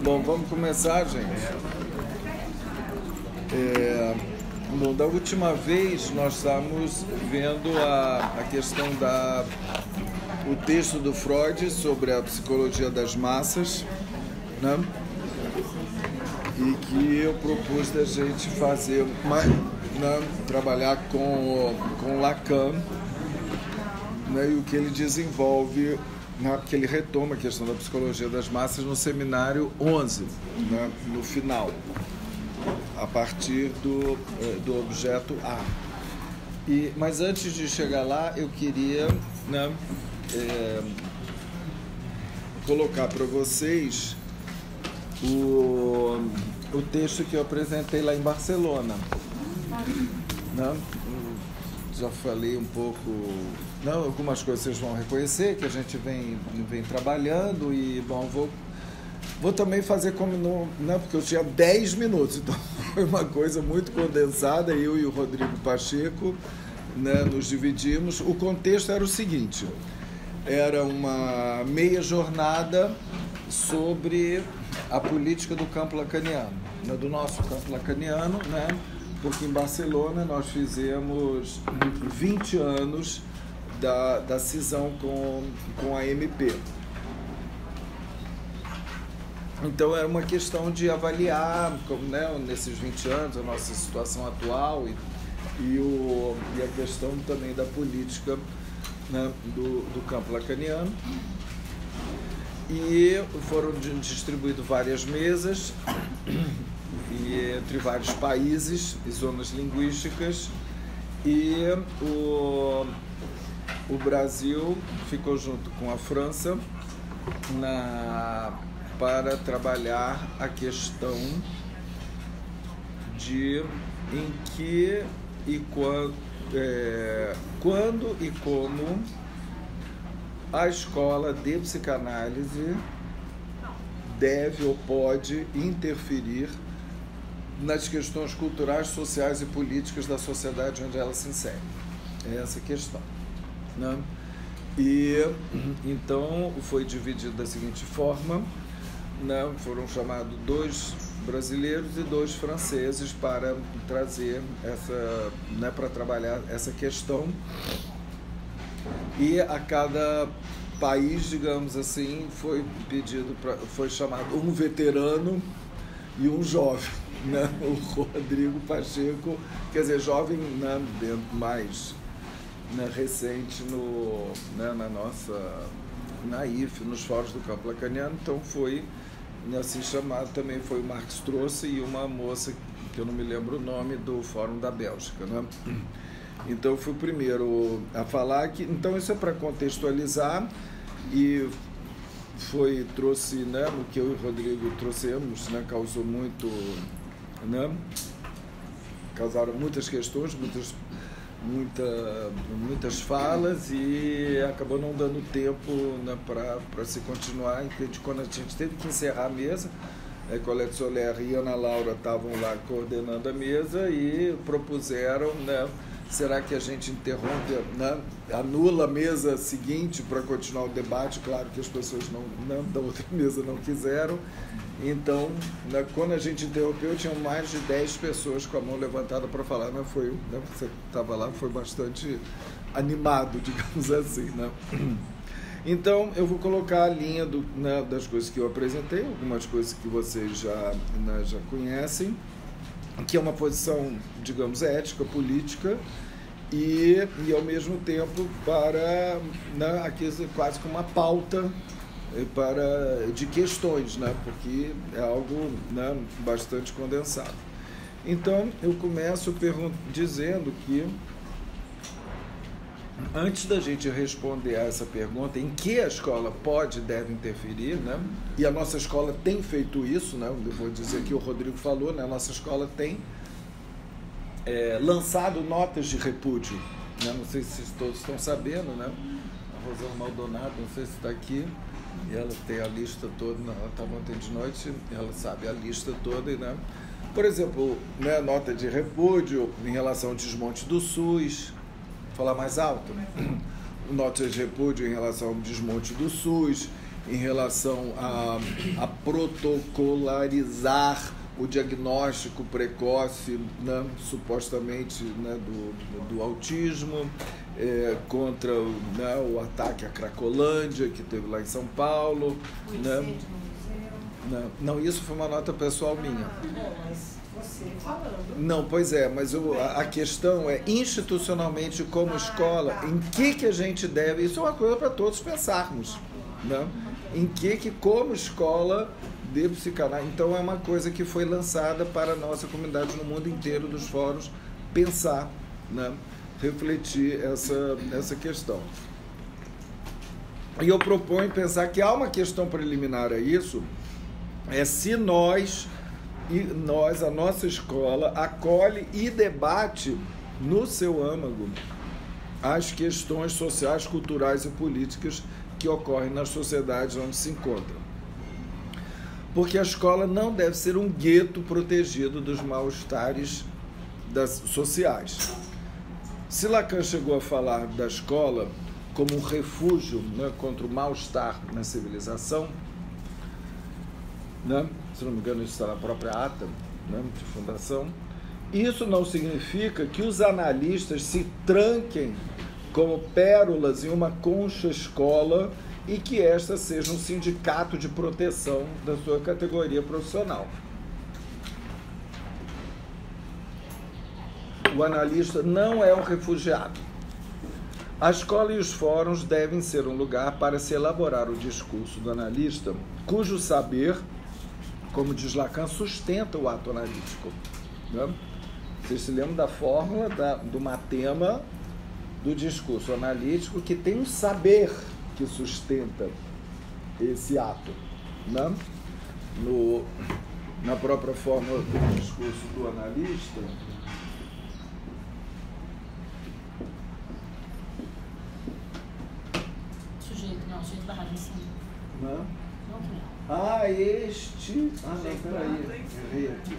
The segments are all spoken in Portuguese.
Bom, vamos começar, gente. Bom, da última vez nós estávamos vendo a questão o texto do Freud sobre a psicologia das massas, né? E que eu propus da gente fazer, né, trabalhar com Lacan, né, e o que ele desenvolve, né, que ele retoma a questão da psicologia das massas no seminário 11, né, no final, a partir do objeto A. Mas antes de chegar lá, eu queria, né, colocar para vocês o texto que eu apresentei lá em Barcelona, né? Já falei um pouco, não, algumas coisas vocês vão reconhecer que a gente vem trabalhando, e bom, vou também fazer como não, porque eu tinha 10 minutos, então foi uma coisa muito condensada. Eu e o Rodrigo Pacheco, né, nos dividimos. O contexto era o seguinte: era uma meia jornada sobre a política do campo lacaniano, né, do nosso campo lacaniano, né, porque em Barcelona nós fizemos 20 anos da cisão com a MP. Então era uma questão de avaliar, né, nesses 20 anos a nossa situação atual e a questão também da política, né, do campo lacaniano. E foram distribuídas várias mesas entre vários países e zonas linguísticas, e o Brasil ficou junto com a França para trabalhar a questão de em que e quando e como a escola de psicanálise deve ou pode interferir nas questões culturais, sociais e políticas da sociedade onde ela se insere. É essa a questão, né? E então foi dividido da seguinte forma, né? Foram chamados 2 brasileiros e 2 franceses para trazer né, para trabalhar essa questão. E a cada país, digamos assim, foi chamado um veterano e um jovem, né? O Rodrigo Pacheco, quer dizer, jovem, né, mais, né, recente né, na IF, nos fóruns do campo lacaniano. Então foi assim chamado, também foi o Marx trouxe, e uma moça que eu não me lembro o nome, do Fórum da Bélgica, né? Então fui o primeiro a falar que, então isso é para contextualizar, e trouxe, né, o que eu e o Rodrigo trouxemos, né, causou muito, né, causaram muitas questões, muitas falas, e acabou não dando tempo, né, para se continuar. Então, quando a gente teve que encerrar a mesa, Colette Soler e Ana Laura estavam lá coordenando a mesa e propuseram, né, será que a gente interrompe, né, anula a mesa seguinte para continuar o debate? Claro que as pessoas da outra mesa não quiseram. Então, né, quando a gente interrompeu, tinham mais de 10 pessoas com a mão levantada para falar. Né, você estava lá, foi bastante animado, digamos assim, né? Então, eu vou colocar a linha né, das coisas que eu apresentei, algumas coisas que vocês já conhecem, que é uma posição, digamos, ética, política, e ao mesmo tempo né, aqui quase como uma pauta de questões, né, porque é algo, né, bastante condensado. Então, eu começo dizendo que, antes da gente responder a essa pergunta, em que a escola pode e deve interferir, né? E a nossa escola tem feito isso, né? Eu vou dizer que o Rodrigo falou, né? A nossa escola tem lançado notas de repúdio, né? Não sei se todos estão sabendo, né? A Rosana Maldonado, não sei se está aqui, e ela tem a lista toda, ela estava ontem de noite, ela sabe a lista toda, né? Por exemplo, né, nota de repúdio em relação ao desmonte do SUS. Falar mais alto, nota de repúdio em relação ao desmonte do SUS, em relação a protocolarizar o diagnóstico precoce, né, supostamente, né, do autismo, contra, né, o ataque à Cracolândia, que teve lá em São Paulo. O né? incêndio no museu. Não, isso foi uma nota pessoal minha. Bom, mas você falando... Não, pois é, mas a questão é, institucionalmente, como escola, em que a gente deve... Isso é uma coisa para todos pensarmos, né? Em que como escola de psicanálise... Então, é uma coisa que foi lançada para a nossa comunidade no mundo inteiro dos fóruns pensar, né? Refletir essa questão. E eu proponho pensar que há uma questão preliminar a isso, é se a nossa escola, acolhe e debate no seu âmago as questões sociais, culturais e políticas que ocorrem nas sociedades onde se encontram. Porque a escola não deve ser um gueto protegido dos mal-estares sociais. Se Lacan chegou a falar da escola como um refúgio, né, contra o mal-estar na civilização, né? Se não me engano, isso está na própria ata, né, de fundação. Isso não significa que os analistas se tranquem como pérolas em uma concha escola e que esta seja um sindicato de proteção da sua categoria profissional. O analista não é um refugiado. A escola e os fóruns devem ser um lugar para se elaborar o discurso do analista, cujo saber, como diz Lacan, sustenta o ato analítico. Né? Vocês se lembram da fórmula do matema do discurso analítico, que tem um saber que sustenta esse ato. Né? Na própria fórmula do discurso do analista, Sujeito da razão, sim. né? Não, não. Não, peraí, errei aqui.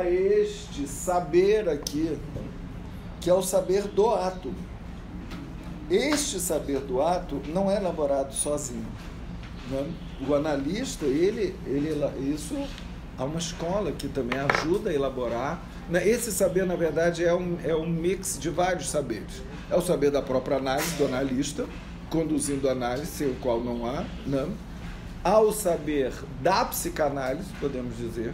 Este saber aqui, que é o saber do ato. Este saber do ato não é elaborado sozinho. Né? O analista, isso há uma escola que também ajuda a elaborar. Esse saber, na verdade, é um mix de vários saberes. É o saber da própria análise, do analista, conduzindo a análise, sem o qual não há. Né? Há o saber da psicanálise, podemos dizer,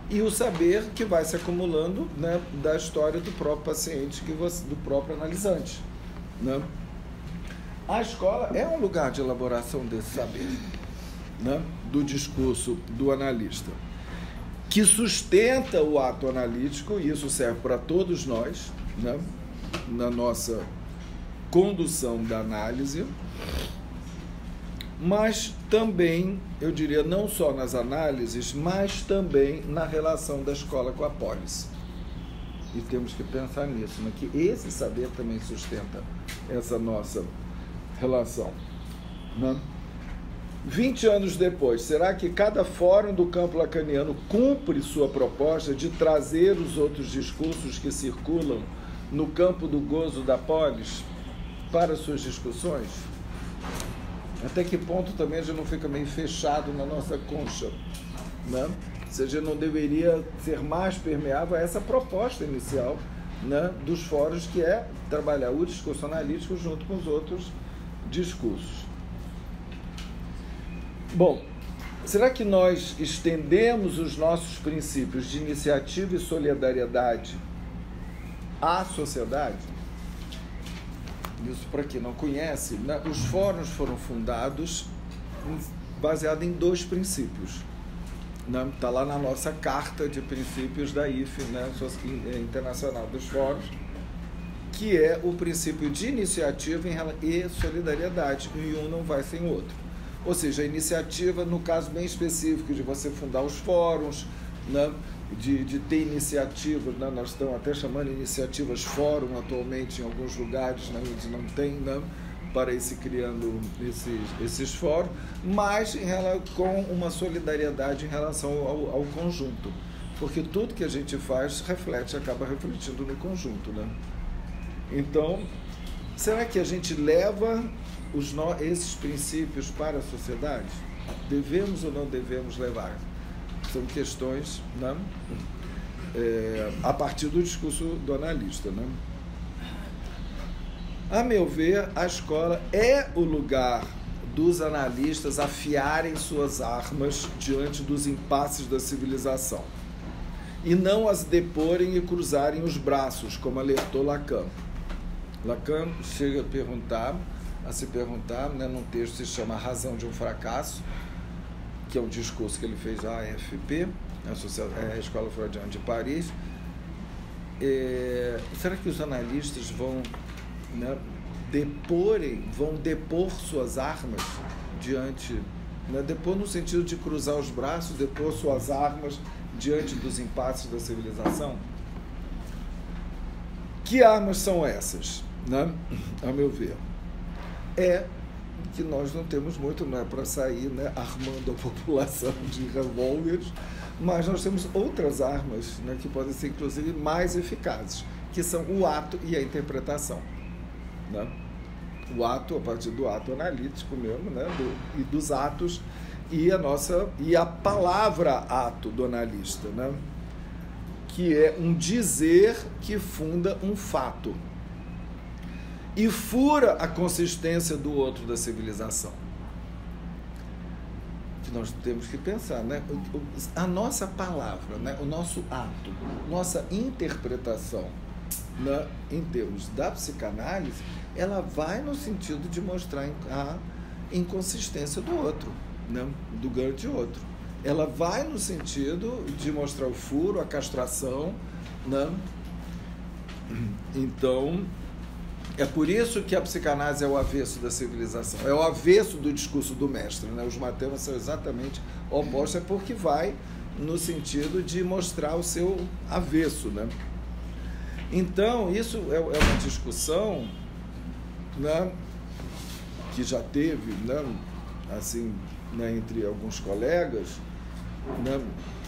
e o saber que vai se acumulando, né, da história do próprio paciente, do próprio analisante. Né? A escola é um lugar de elaboração desse saber, né, do discurso do analista, que sustenta o ato analítico, e isso serve para todos nós, né, na nossa condução da análise, mas também, eu diria, não só nas análises, mas também na relação da escola com a polis. E temos que pensar nisso, né, que esse saber também sustenta essa nossa relação. Né? 20 anos depois, será que cada fórum do campo lacaniano cumpre sua proposta de trazer os outros discursos que circulam no campo do gozo da polis para suas discussões? Até que ponto também a gente não fica meio fechado na nossa concha, né? Se a gente não deveria ser mais permeável a essa proposta inicial, né, dos fóruns, que é trabalhar o discurso analítico junto com os outros discursos. Bom, será que nós estendemos os nossos princípios de iniciativa e solidariedade à sociedade? Isso, para quem não conhece, né, os fóruns foram fundados baseados em 2 princípios. Está lá na nossa carta de princípios da IFE, né, Internacional dos Fóruns, que é o princípio de iniciativa e solidariedade, e um não vai sem o outro. Ou seja, a iniciativa, no caso bem específico de você fundar os fóruns, né, de ter iniciativas, né, nós estamos até chamando iniciativas fórum atualmente em alguns lugares, né, onde não tem, né, para ir se criando esses fóruns, mas com uma solidariedade em relação ao conjunto, porque tudo que a gente faz acaba refletindo no conjunto, né? Então, será que a gente leva esses princípios para a sociedade? Devemos ou não devemos levar? São questões, né? A partir do discurso do analista, né? A meu ver, a escola é o lugar dos analistas afiarem suas armas diante dos impasses da civilização e não as deporem e cruzarem os braços, como alertou Lacan. Lacan chega a se perguntar, né, num texto que se chama A Razão de um Fracasso, que é um discurso que ele fez à AFP, a Escola Freudiana de Paris. Será que os analistas vão, né, depor suas armas diante, né, depor no sentido de cruzar os braços, depor suas armas diante dos impasses da civilização? Que armas são essas, né? A meu ver, que nós não temos muito, não é para sair, né, armando a população de revólveres, mas nós temos outras armas, né, que podem ser inclusive mais eficazes, que são o ato e a interpretação, né? O ato, a partir do ato analítico mesmo, né, e dos atos, e a palavra ato do analista, né, que é um dizer que funda um fato e fura a consistência do outro da civilização. Que nós temos que pensar, né? A nossa palavra, né? O nosso ato, nossa interpretação, né? Em termos da psicanálise, ela vai no sentido de mostrar a inconsistência do outro, né? Do grande outro. Ela vai no sentido de mostrar o furo, a castração, né? Então, é por isso que a psicanálise é o avesso da civilização, é o avesso do discurso do mestre, né? Os matemas são exatamente opostos, é porque vai no sentido de mostrar o seu avesso, né? Então, isso é uma discussão, né, que já teve, né, assim, né, entre alguns colegas, né,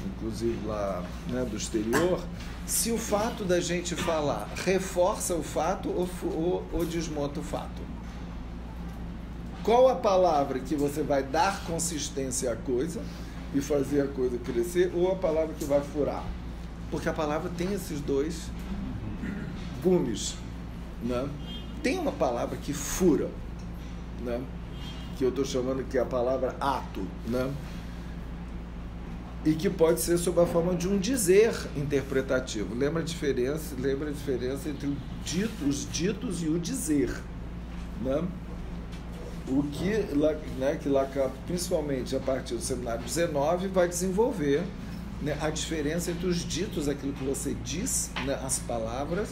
inclusive lá, né, do exterior, se o fato da gente falar reforça o fato ou desmonta o fato. Qual a palavra que você vai dar consistência à coisa e fazer a coisa crescer, ou a palavra que vai furar? Porque a palavra tem esses dois gumes, né? Tem uma palavra que fura, né, que eu estou chamando que é a palavra ato, né, e que pode ser sob a forma de um dizer interpretativo. Lembra a diferença entre os ditos e o dizer, né? O que, né, que Lacan, principalmente a partir do seminário 19, vai desenvolver, né, a diferença entre os ditos, aquilo que você diz, né, as palavras,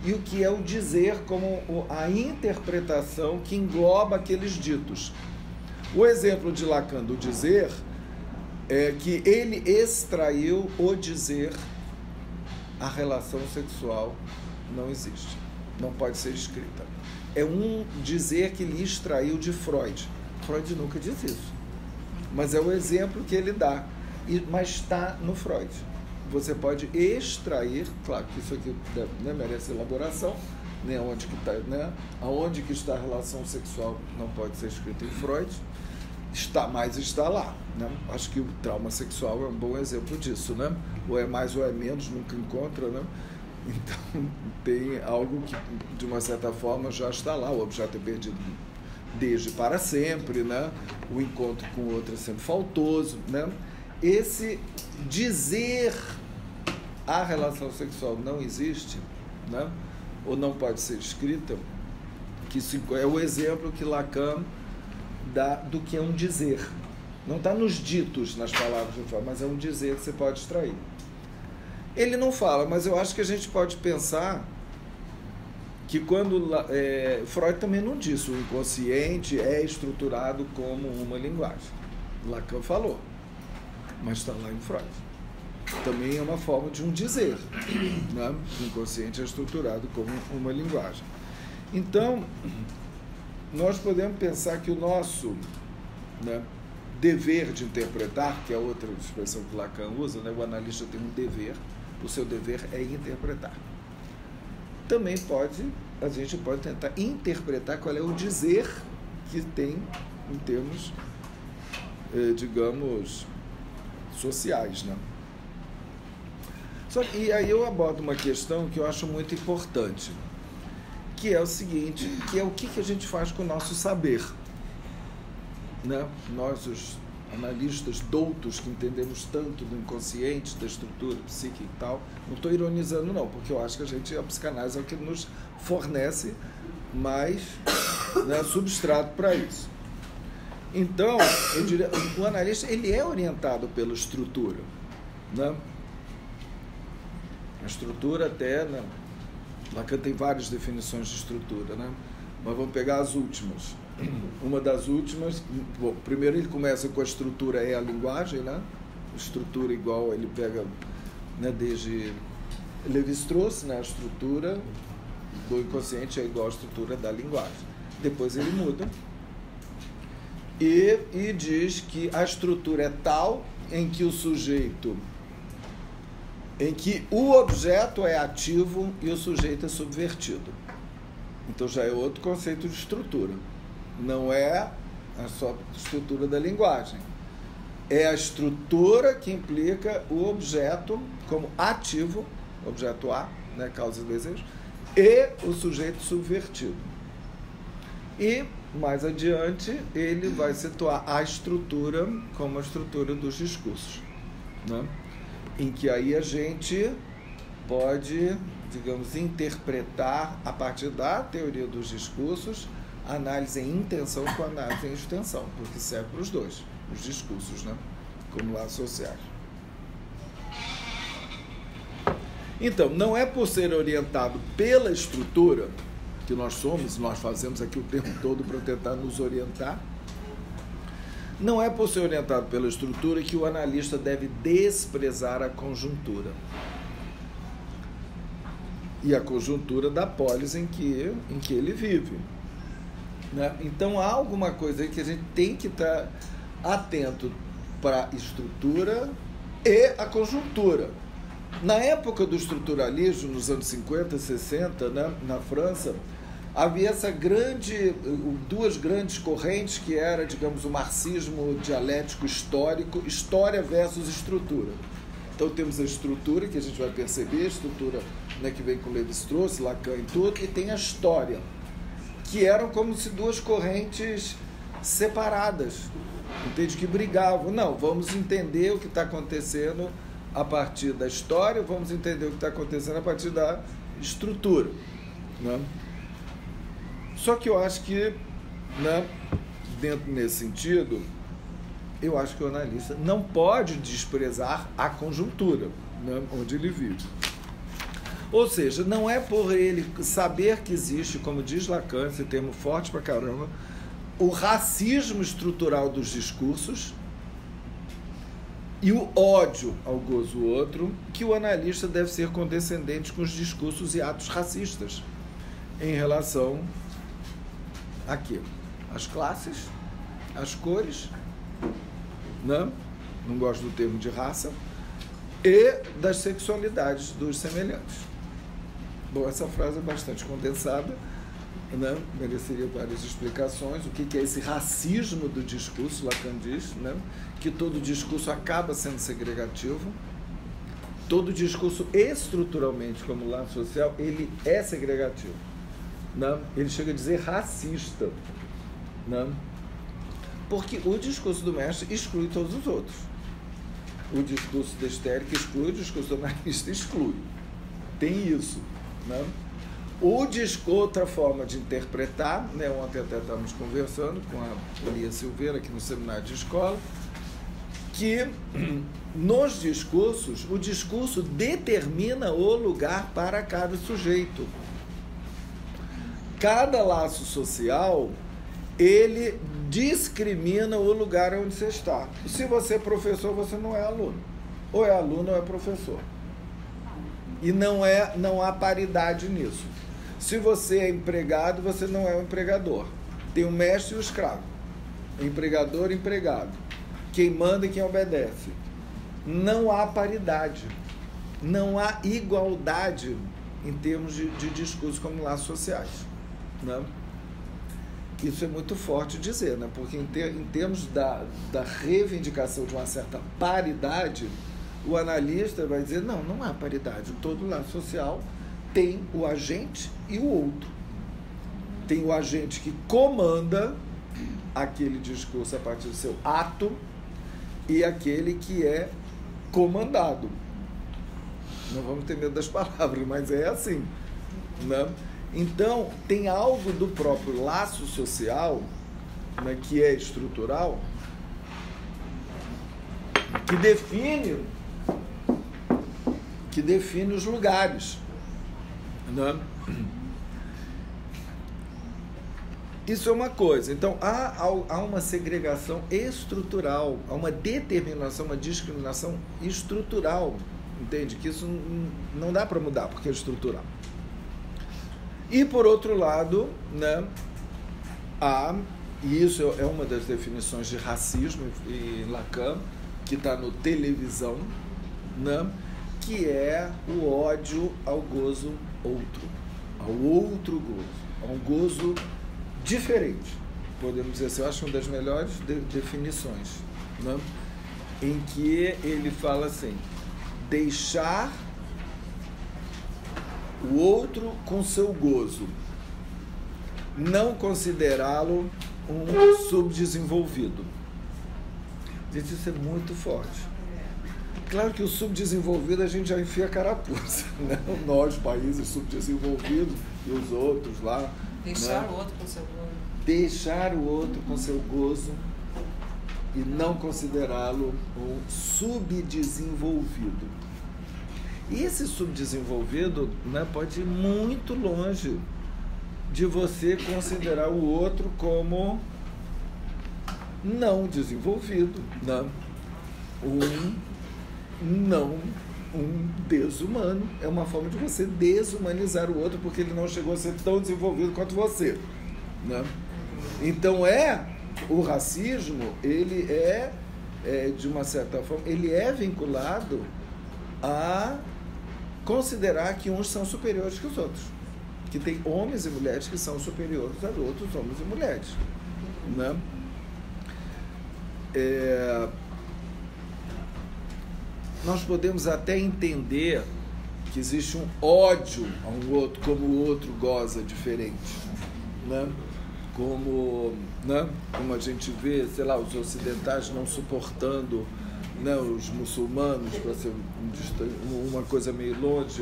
e o que é o dizer como a interpretação que engloba aqueles ditos. O exemplo de Lacan do dizer é que ele extraiu o dizer: a relação sexual não existe, não pode ser escrita. É um dizer que ele extraiu de Freud. Freud nunca diz isso, mas é o exemplo que ele dá, mas está no Freud. Você pode extrair, claro que isso aqui, né, merece elaboração, né, onde que tá, né, aonde que está a relação sexual não pode ser escrito em Freud, mas está lá, né? Acho que o trauma sexual é um bom exemplo disso, né? Ou é mais ou é menos, nunca encontra, né? Então tem algo que de uma certa forma já está lá, o objeto é perdido desde para sempre, né? O encontro com o outro é sempre faltoso, né? Esse dizer a relação sexual não existe, né, ou não pode ser escrita, que isso é o exemplo que Lacan dá do que é um dizer. Não está nos ditos, nas palavras, mas é um dizer que você pode extrair. Ele não fala, mas eu acho que a gente pode pensar que quando Freud também não disse, o inconsciente é estruturado como uma linguagem. Lacan falou, mas está lá em Freud. Também é uma forma de um dizer, né? O inconsciente é estruturado como uma linguagem. Então, nós podemos pensar que o nosso, né, dever de interpretar, que é outra expressão que Lacan usa, né? O analista tem um dever, o seu dever é interpretar. Também pode a gente pode tentar interpretar qual é o dizer que tem em termos, digamos, sociais, né? E aí eu abordo uma questão que eu acho muito importante, que é o seguinte, que é o que a gente faz com o nosso saber, né? Nós, os analistas doutos que entendemos tanto do inconsciente, da estrutura psíquica e tal, não estou ironizando não, porque eu acho que a psicanálise é o que nos fornece mais, né, substrato para isso. Então, eu diria, o analista, ele é orientado pela estrutura, né? A estrutura até, né? Lacan tem várias definições de estrutura, né? Mas vamos pegar as últimas. Uma das últimas, bom, primeiro ele começa com a estrutura é a linguagem, né? Estrutura igual, ele pega, né, desde Lévi-Strauss, né? A estrutura do inconsciente é igual à estrutura da linguagem. Depois ele muda e diz que a estrutura é tal em que o sujeito, em que o objeto é ativo e o sujeito é subvertido. Então já é outro conceito de estrutura. Não é a só estrutura da linguagem. É a estrutura que implica o objeto como ativo, objeto A, né, causa e desejo, e o sujeito subvertido. E, mais adiante, ele vai situar a estrutura como a estrutura dos discursos, né? Em que aí a gente pode, digamos, interpretar a partir da teoria dos discursos, análise em intenção com análise em extensão, porque serve para os dois, os discursos, né? Como lá sociais. Então, não é por ser orientado pela estrutura que nós somos, nós fazemos aqui o tempo todo para tentar nos orientar, não é por ser orientado pela estrutura que o analista deve desprezar a conjuntura. E a conjuntura da polis em que ele vive, né? Então há alguma coisa aí que a gente tem que estar atento para a estrutura e a conjuntura. Na época do estruturalismo, nos anos 50, 60, né, na França, havia duas grandes correntes que era, digamos, o marxismo dialético histórico, história versus estrutura. Então temos a estrutura, que a gente vai perceber, a estrutura, né, que vem com Lévi-Strauss, Lacan e tudo, e tem a história, que eram como se duas correntes separadas, entende? Que brigavam. Não, vamos entender o que está acontecendo a partir da história, vamos entender o que está acontecendo a partir da estrutura, né? Só que eu acho que, né, dentro nesse sentido, eu acho que o analista não pode desprezar a conjuntura, né, onde ele vive. Ou seja, não é por ele saber que existe, como diz Lacan, esse termo forte pra caramba, o racismo estrutural dos discursos e o ódio ao gozo outro, que o analista deve ser condescendente com os discursos e atos racistas em relação a quê? As classes, as cores, né? Não gosto do termo de raça, e das sexualidades dos semelhantes. Bom, essa frase é bastante condensada, né? Mereceria várias explicações. O que é esse racismo do discurso? Lacan diz, né, que todo discurso acaba sendo segregativo, todo discurso estruturalmente, como lá social, ele é segregativo, né? Ele chega a dizer racista, né? Porque o discurso do mestre exclui todos os outros. O discurso da histérica exclui, o discurso do analista exclui. Tem isso, né? Outra forma de interpretar, né? Ontem até estávamos conversando com a Lia Silveira aqui no seminário de escola, que nos discursos, o discurso determina o lugar para cada sujeito. Cada laço social, ele discrimina o lugar onde você está. Se você é professor, você não é aluno. Ou é aluno ou é professor. E não há paridade nisso. Se você é empregado, você não é um empregador. Tem o mestre e o escravo. Empregador e empregado. Quem manda e quem obedece. Não há paridade. Não há igualdade em termos de discurso como laços sociais, né? Isso é muito forte dizer, né? Porque em termos da reivindicação de uma certa paridade, o analista vai dizer, não há paridade. Todo laço social tem o agente e o outro. Tem o agente que comanda aquele discurso a partir do seu ato e aquele que é comandado. Não vamos ter medo das palavras, mas é assim, né? Então, tem algo do próprio laço social, né, que é estrutural, que define os lugares, né? Isso é uma coisa. Então, há uma segregação estrutural, há uma determinação, uma discriminação estrutural, entende? Que isso não dá para mudar, porque é estrutural. E, por outro lado, né, e isso é uma das definições de racismo em Lacan, que está no televisão, né, que é o ódio ao gozo outro, ao outro gozo, a um gozo diferente. Podemos dizer assim, eu acho uma das melhores definições, né, em que ele fala assim, deixar o outro com seu gozo, não considerá-lo um subdesenvolvido. Gente, isso é muito forte. Claro que o subdesenvolvido a gente já enfia a carapuça, né? Nós, países subdesenvolvidos, e os outros lá. Deixar, né, o outro com seu gozo. Deixar o outro com seu gozo e não considerá-lo um subdesenvolvido. E esse subdesenvolvido, né, pode ir muito longe de você considerar o outro como não desenvolvido, né? Um desumano. É uma forma de você desumanizar o outro porque ele não chegou a ser tão desenvolvido quanto você, né? Então o racismo, ele de uma certa forma, ele é vinculado a considerar que uns são superiores que os outros, que tem homens e mulheres que são superiores a outros homens e mulheres, né? Nós podemos até entender que existe um ódio a um outro, como o outro goza diferente, né? Como a gente vê, sei lá, os ocidentais não suportando, né, os muçulmanos, para ser uma coisa meio longe,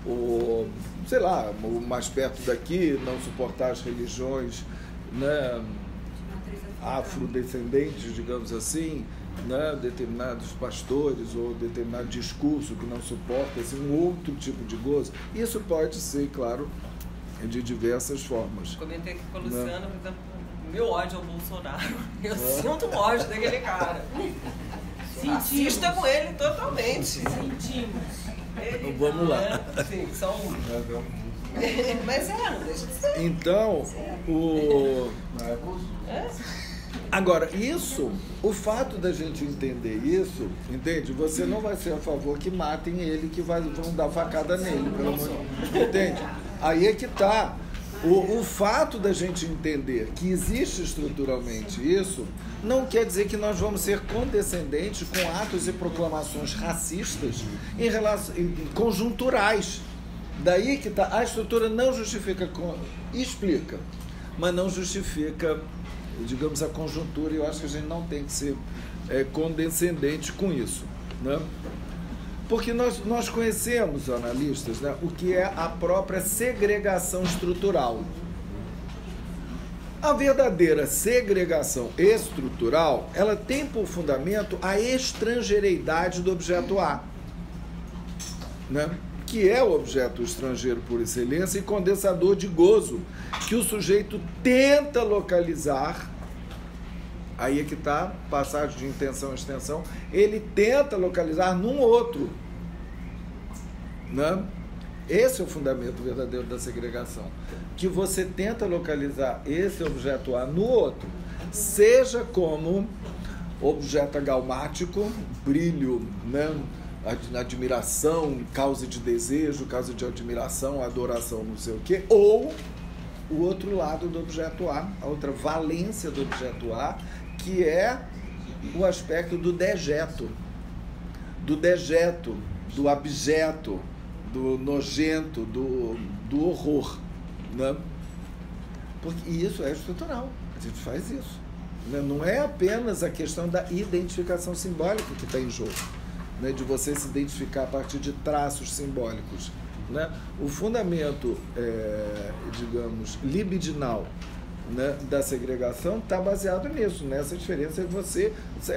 ou sei lá, mais perto daqui, não suportar as religiões, né, afrodescendentes, digamos assim, né, determinados pastores ou determinado discurso que não suporta assim, um outro tipo de gozo. Isso pode ser, claro, de diversas formas. Comentei aqui com a Luciana, por exemplo, meu ódio ao Bolsonaro. Eu sinto ódio daquele cara. Assista com ele totalmente. Sentimos. Ele, vamos lá. Sim, só um. Mas não deixa de ser. Então, agora, o fato da gente entender isso, entende? Você não vai ser a favor que matem ele, que vão dar facada nele, pelo amor de Deus. Entende? Aí é que está. O fato da gente entender que existe estruturalmente isso, não quer dizer que nós vamos ser condescendentes com atos e proclamações racistas conjunturais. Daí que está. A estrutura não justifica, explica, mas não justifica, digamos, a conjuntura, e eu acho que a gente não tem que ser condescendente com isso, né? Porque nós conhecemos, analistas, né, o que é a própria segregação estrutural. A verdadeira segregação estrutural, ela tem por fundamento a estrangeiridade do objeto A, né? Que é o objeto estrangeiro por excelência e condensador de gozo, que o sujeito tenta localizar. Aí é que está, passagem de intenção a extensão, ele tenta localizar num outro, né? Esse é o fundamento verdadeiro da segregação, que você tenta localizar esse objeto A no outro, seja como objeto agalmático, brilho, né, admiração, causa de desejo, causa de admiração, adoração, não sei o quê, ou o outro lado do objeto A, a outra valência do objeto A, que é o aspecto do dejeto, do abjeto, do nojento, do horror, né? Porque isso é estrutural, a gente faz isso, né? Não é apenas a questão da identificação simbólica que está em jogo, né? De você se identificar a partir de traços simbólicos, né? O fundamento, digamos, libidinal, né, da segregação está baseado nisso, nessa diferença entre você,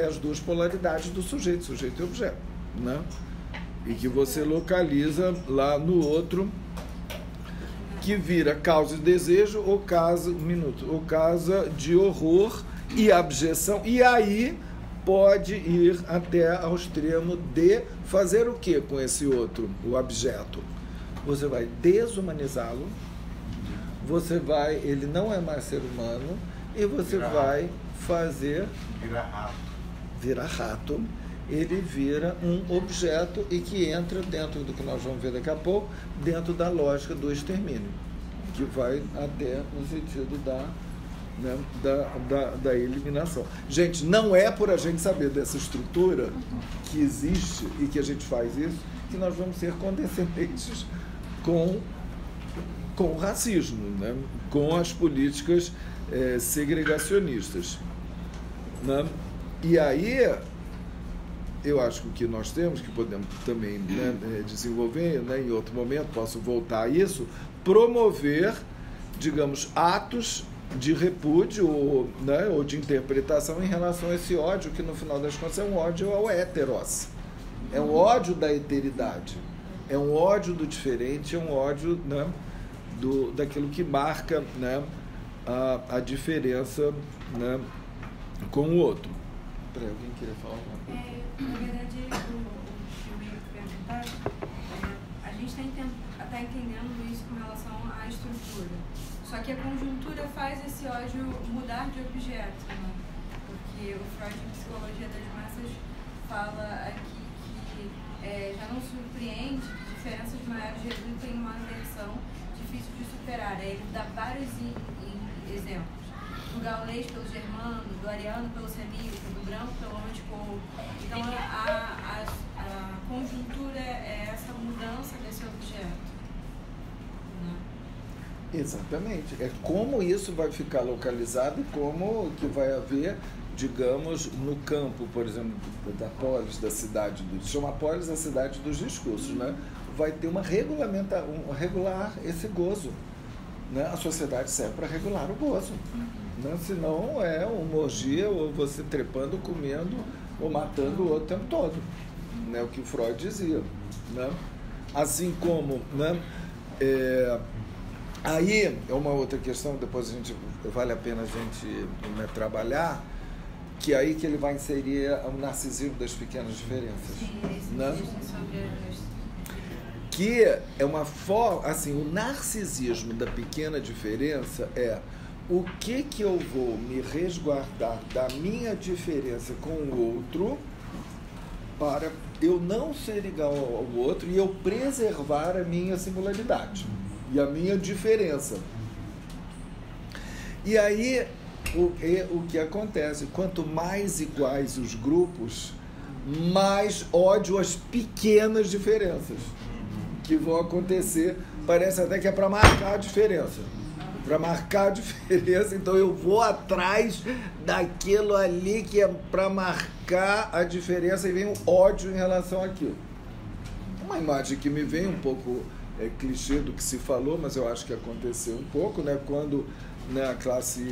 as duas polaridades do sujeito e objeto, né? E que você localiza lá no outro, que vira causa de desejo ou causa de horror e abjeção, e aí pode ir até ao extremo de fazer o que com esse outro, o abjeto? Você vai desumanizá-lo, ele não é mais ser humano, e você vai fazer... Vira rato. Ele vira um objeto e que entra dentro do que nós vamos ver daqui a pouco, dentro da lógica do extermínio, que vai até no sentido da eliminação. Gente, não é por a gente saber dessa estrutura que existe e que a gente faz isso, que nós vamos ser condescendentes com o racismo, né? Com as políticas segregacionistas, né? E aí, eu acho que o que nós temos, que podemos também, né, desenvolver, né, em outro momento, posso voltar a isso, promover, digamos, atos de repúdio ou de interpretação em relação a esse ódio, que no final das contas é um ódio ao heteros, é um ódio da heteridade, é um ódio do diferente, é um ódio, né, daquilo que marca, né, a diferença, né, com o outro. Peraí, alguém queria falar alguma coisa? Na verdade, o que eu ia perguntar, a gente está entendendo isso com relação à estrutura. Só que a conjuntura faz esse ódio mudar de objeto, né? Porque o Freud, em Psicologia das Massas, fala aqui que já não surpreende que diferenças maiores resultem em uma aversão difícil de superar. Aí ele dá vários exemplos. Do gaulês pelo germano, do ariano pelo semita, do branco pelo anticorpo. Então, a conjuntura é essa mudança desse objeto, né? Exatamente. É como isso vai ficar localizado e como que vai haver, digamos, no campo, por exemplo, da polis, da cidade, chama polis a cidade dos discursos, né? Vai ter regular esse gozo, né? A sociedade serve para regular o gozo. Né? Senão é uma orgia, ou você trepando, comendo, ou matando o outro o tempo todo. Né? O que Freud dizia. Né? Assim como, né? Aí é uma outra questão, depois vale a pena a gente, né, trabalhar, que aí que ele vai inserir o narcisismo das pequenas diferenças. Sim, né? Que é uma forma, assim, o narcisismo da pequena diferença é o que eu vou me resguardar da minha diferença com o outro para eu não ser igual ao outro e eu preservar a minha singularidade e a minha diferença. E aí, o que acontece? Quanto mais iguais os grupos, mais ódio às pequenas diferenças que vão acontecer. Parece até que é para marcar a diferença. Para marcar a diferença, então eu vou atrás daquilo ali que é para marcar a diferença e vem o ódio em relação àquilo. Uma imagem que me vem um pouco clichê do que se falou, mas eu acho que aconteceu um pouco, né? Quando, né, a classe,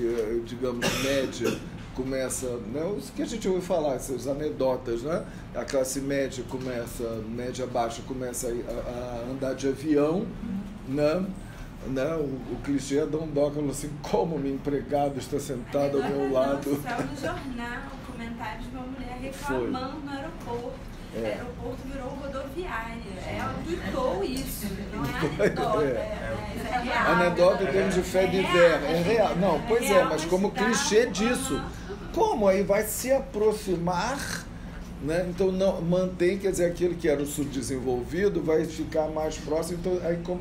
digamos, média começa, né, isso que a gente ouve falar, essas anedotas, né? A classe média baixa começa a andar de avião, né? O clichê é Dom Dó falando assim, como minha empregada está sentada ao meu lado. Saiu no jornal o comentário de uma mulher reclamando no aeroporto. O aeroporto virou rodoviária. Ela tuitou isso, não é anedota. É real. Anedota em termos de fé de ver. É real. Não, pois mas como clichê disso. Como aí vai se aproximar Né? Então, não, mantém, quer dizer, aquele que era o subdesenvolvido vai ficar mais próximo. Então, aí como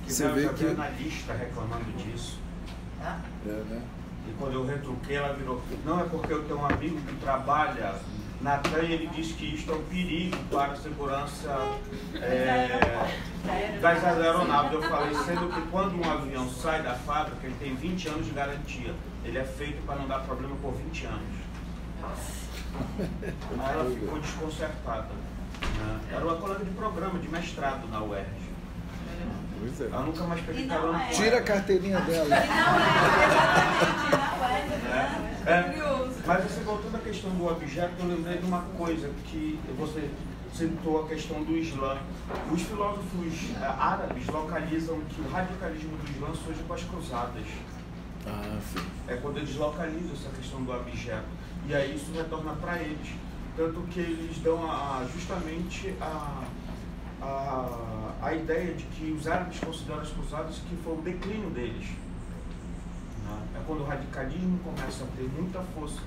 você vê que... analista reclamando disso. né? E quando eu retruquei, ela virou, não, é porque eu tenho um amigo que trabalha na TAM e ele diz que isto é um perigo para a segurança das aeronaves. Eu falei, sendo que quando um avião sai da fábrica, ele tem 20 anos de garantia. Ele é feito para não dar problema por 20 anos. Aí ela ficou desconcertada. Né? Era uma colega de programa, de mestrado na UERJ. Ela nunca mais peguei carona. Tira a carteirinha dela. Mas assim, voltando à questão do objeto, eu lembrei de uma coisa que você citou, a questão do Islã. Os filósofos árabes localizam que o radicalismo do Islã surge com as cruzadas. Sim. É quando eles localizam essa questão do objeto. E aí isso retorna para eles. Tanto que eles dão justamente a ideia de que os árabes consideram as cruzadas que foi o declínio deles. É quando o radicalismo começa a ter muita força.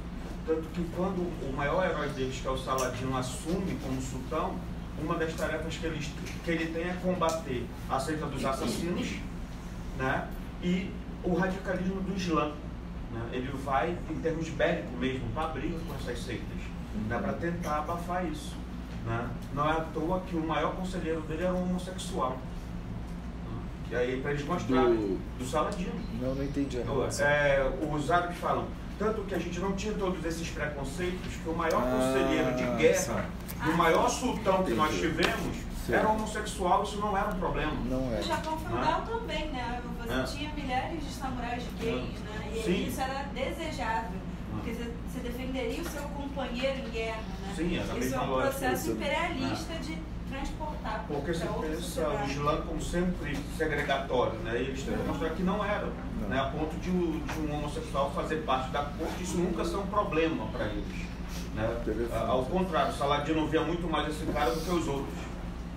Tanto que quando o maior herói deles, que é o Saladino, assume como sultão, uma das tarefas que ele tem é combater a seita dos assassinos, né? E o radicalismo do Islã. Né? Ele vai, em termos bélicos mesmo, para a briga com essas seitas, né? Para tentar abafar isso. Né? Não é à toa que o maior conselheiro dele era um homossexual. Né? E aí, para eles mostrarem, do Saladino. Não entendi a relação. Os árabes falam, tanto que a gente não tinha todos esses preconceitos, que o maior conselheiro de guerra, o maior sultão que nós tivemos, era homossexual, isso não era um problema. Não é. No Japão feudal também, né? Você tinha milhares de samurais gays, né? E isso era desejável, porque você defenderia o seu companheiro em guerra, né? Sim, era a isso é um lógica. processo imperialista de transportar. Porque você pensa o Islã como sempre segregatório, né? Eles tentam mostrar que não era, né? A ponto de um homossexual fazer parte da corte, isso nunca ser um problema para eles. Né? Ao contrário, o Saladino via muito mais esse cara do que os outros.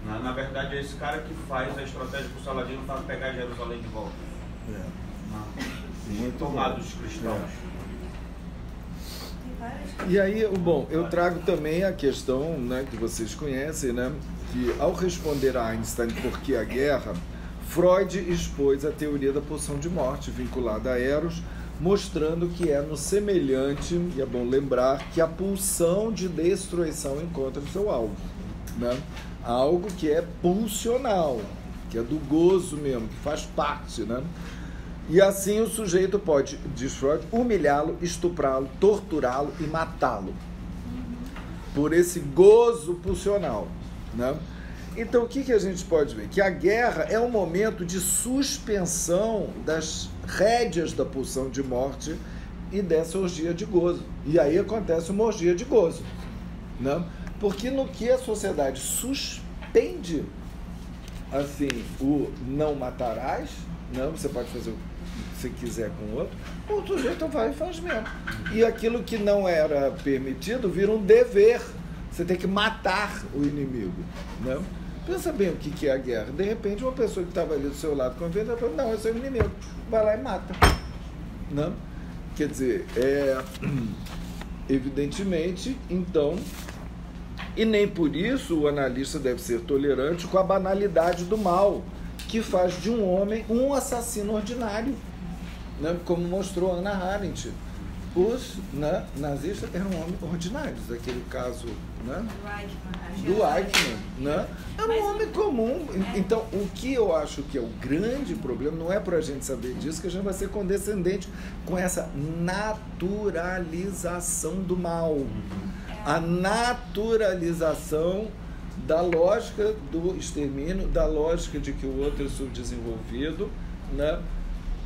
Né? Na verdade, é esse cara que faz a estratégia para o Saladino para pegar Jerusalém de volta. Muito tomados cristãos. E aí, bom, eu trago também a questão, né, que vocês conhecem, né, que ao responder a Einstein por que a guerra, Freud expôs a teoria da pulsão de morte vinculada a Eros, mostrando que é no semelhante, e é bom lembrar, que a pulsão de destruição encontra o seu alvo, né? Algo que é pulsional, que é do gozo mesmo, que faz parte, né? E assim o sujeito pode, diz Freud, humilhá-lo, estuprá-lo, torturá-lo e matá-lo. Por esse gozo pulsional, né? Então, o que a gente pode ver? Que a guerra é um momento de suspensão das rédeas da pulsão de morte e dessa orgia de gozo. E aí acontece uma orgia de gozo, né? Porque no que a sociedade suspende, assim, o não matarás, não, você pode fazer o que você quiser com o outro, o sujeito vai e faz mesmo. E aquilo que não era permitido vira um dever. Você tem que matar o inimigo, né? Pensa bem o que é a guerra. De repente, uma pessoa que estava ali do seu lado convida, fala, não, esse é o inimigo. Vai lá e mata. Não? Quer dizer, evidentemente, então, e nem por isso o analista deve ser tolerante com a banalidade do mal, que faz de um homem um assassino ordinário, né? Como mostrou Hannah Arendt. Os nazistas eram homens ordinários, aquele caso, né? Do Eichmann, né? Era um homem comum. Então, o que eu acho que é o grande problema, não é para a gente saber disso, que a gente vai ser condescendente com essa naturalização do mal. A naturalização da lógica do extermínio, da lógica de que o outro é subdesenvolvido, né?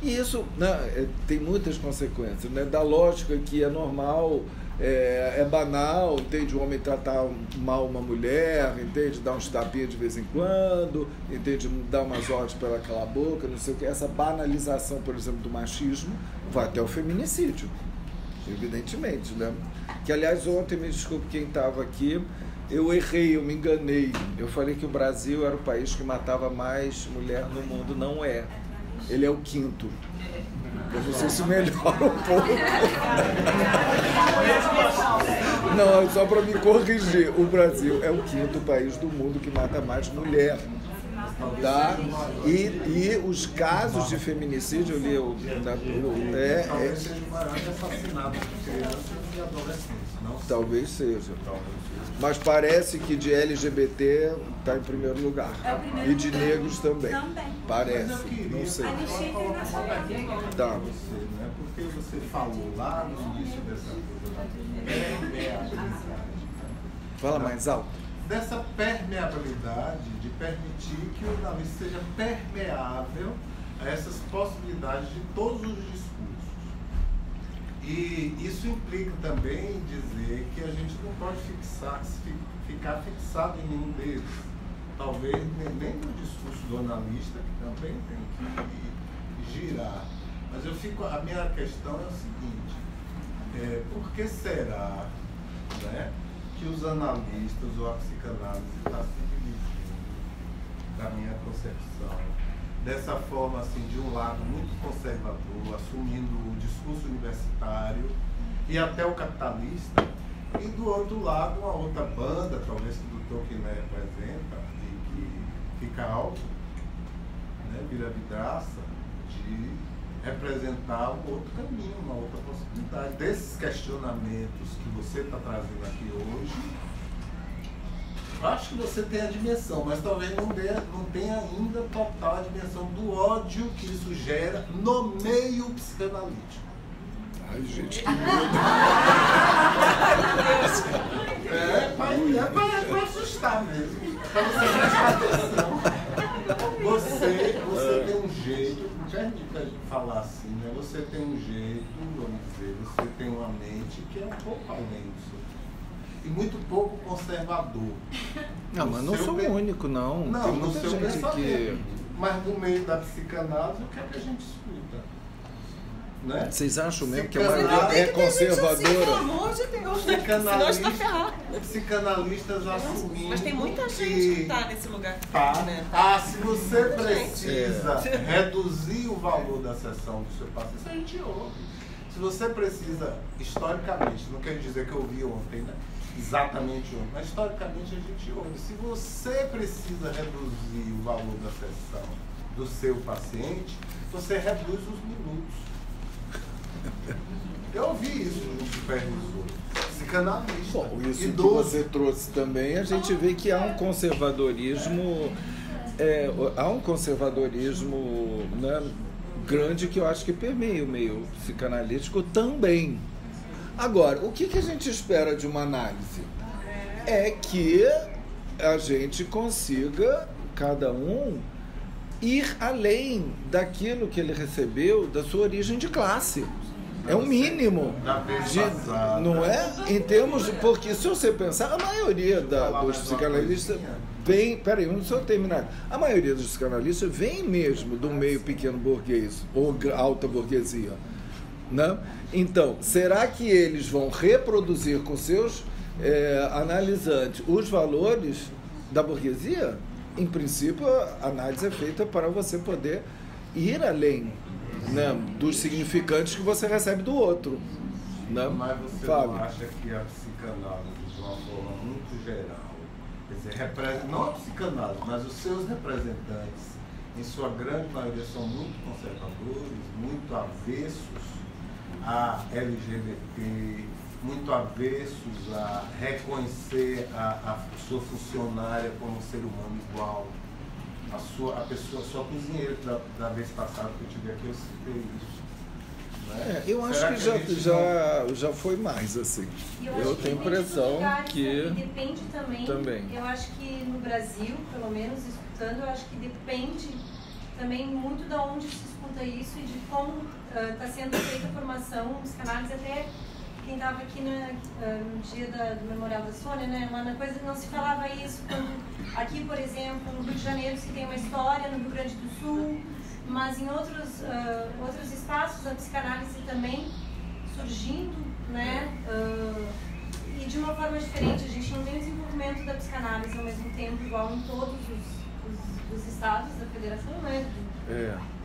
E isso, né, tem muitas consequências, né? Da lógica que é normal, é banal, entende? O homem tratar mal uma mulher, entende? Dar uns tapinhas de vez em quando, entende? Dar umas ordens para ela calar a boca, não sei o que. Essa banalização, por exemplo, do machismo vai até o feminicídio, evidentemente, né? Que, aliás, ontem, me desculpe quem estava aqui, eu errei, eu me enganei. Eu falei que o Brasil era o país que matava mais mulher no mundo. Não é. Ele é o 5º. Eu não sei se melhora um pouco. Não, é só para me corrigir. O Brasil é o 5º país do mundo que mata mais mulher. Tá? E os casos de feminicídio, eu li talvez seja. Mas parece que de LGBT está em primeiro lugar. E de negros também. Parece. Não sei. Tá. Porque você falou lá no início dessa coisa. Fala mais alto. Dessa permeabilidade, de permitir que o jornalista seja permeável a essas possibilidades de todos os discursos. E isso implica também dizer que a gente não pode ficar fixado em nenhum deles. Talvez nem no discurso do analista, que também tem que girar. Mas a minha questão é o seguinte, por que será, né, que os analistas ou a psicanálise está se dividindo, da minha concepção, dessa forma, assim, de um lado muito conservador, assumindo o discurso universitário e até o capitalista, e do outro lado uma outra banda, talvez que o Tolkien representa, e que fica alto, né, vira vidraça, de representar um outro caminho, uma outra possibilidade. Desses questionamentos que você está trazendo aqui hoje, eu acho que você tem a dimensão, mas talvez não tenha ainda total a dimensão do ódio que isso gera no meio psicanalítico. Ai, gente, que medo. É para assustar mesmo, para você prestar atenção. Você tem um jeito, não quero falar assim, né? Você tem um jeito, vamos dizer, você tem uma mente que é um pouco além disso. E muito pouco conservador. Não, mas não sou o único, não. Não, tem no muita seu gente pensamento. que... Mas no meio da psicanálise, o que é que a gente escuta? Né? Vocês acham mesmo que a maioria é conservadora? Pelo amor de Deus, senão está ferrado. Psicanalistas assumindo. Mas tem muita gente que está nesse lugar. Tá. Né? Se você precisa reduzir o valor da sessão do seu paciente, isso a gente ouve. Se você precisa, historicamente, não quer dizer que eu ouvi ontem, né? Exatamente ontem, mas historicamente a gente ouve. Se você precisa reduzir o valor da sessão do seu paciente, você reduz os minutos. Eu ouvi isso no supervisor, psicanalista. Bom, isso idoso. que você trouxe também, a gente vê que há um conservadorismo, né, grande que eu acho que permeia o meio psicanalítico também. Agora, o que a gente espera de uma análise? É que a gente consiga, cada um, ir além daquilo que ele recebeu da sua origem de classe. É um mínimo, não é? Em termos de... Porque se você pensar, a maioria dos psicanalistas vem... Peraí, não só terminar. A maioria dos psicanalistas vem mesmo do meio pequeno burguês, ou alta burguesia, né? Então, será que eles vão reproduzir com seus analisantes os valores da burguesia? Em princípio, a análise é feita para você poder ir além, né, dos significantes que você recebe do outro. Né? Mas você não acha que a psicanálise, de uma forma muito geral, quer dizer, não a psicanálise, mas os seus representantes, em sua grande maioria, são muito conservadores, muito avessos a LGBT, muito avessos a reconhecer a sua funcionária como um ser humano igual, a sua cozinheira, que da vez passada que eu tive aqui, eu citei isso. Né? Eu acho que já foi mais assim. Eu tenho a impressão que depende também. Eu acho que no Brasil, pelo menos escutando, eu acho que depende também muito de onde se escuta isso e de como está sendo feita a formação, psicanálise. Até quem estava aqui no dia do Memorial da Sônia, né, uma coisa que não se falava isso, quando aqui, por exemplo, no Rio de Janeiro se tem uma história, no Rio Grande do Sul, mas em outros espaços a psicanálise também surgindo, né, e de uma forma diferente. A gente não tem o desenvolvimento da psicanálise ao mesmo tempo igual em todos os estados da federação, né?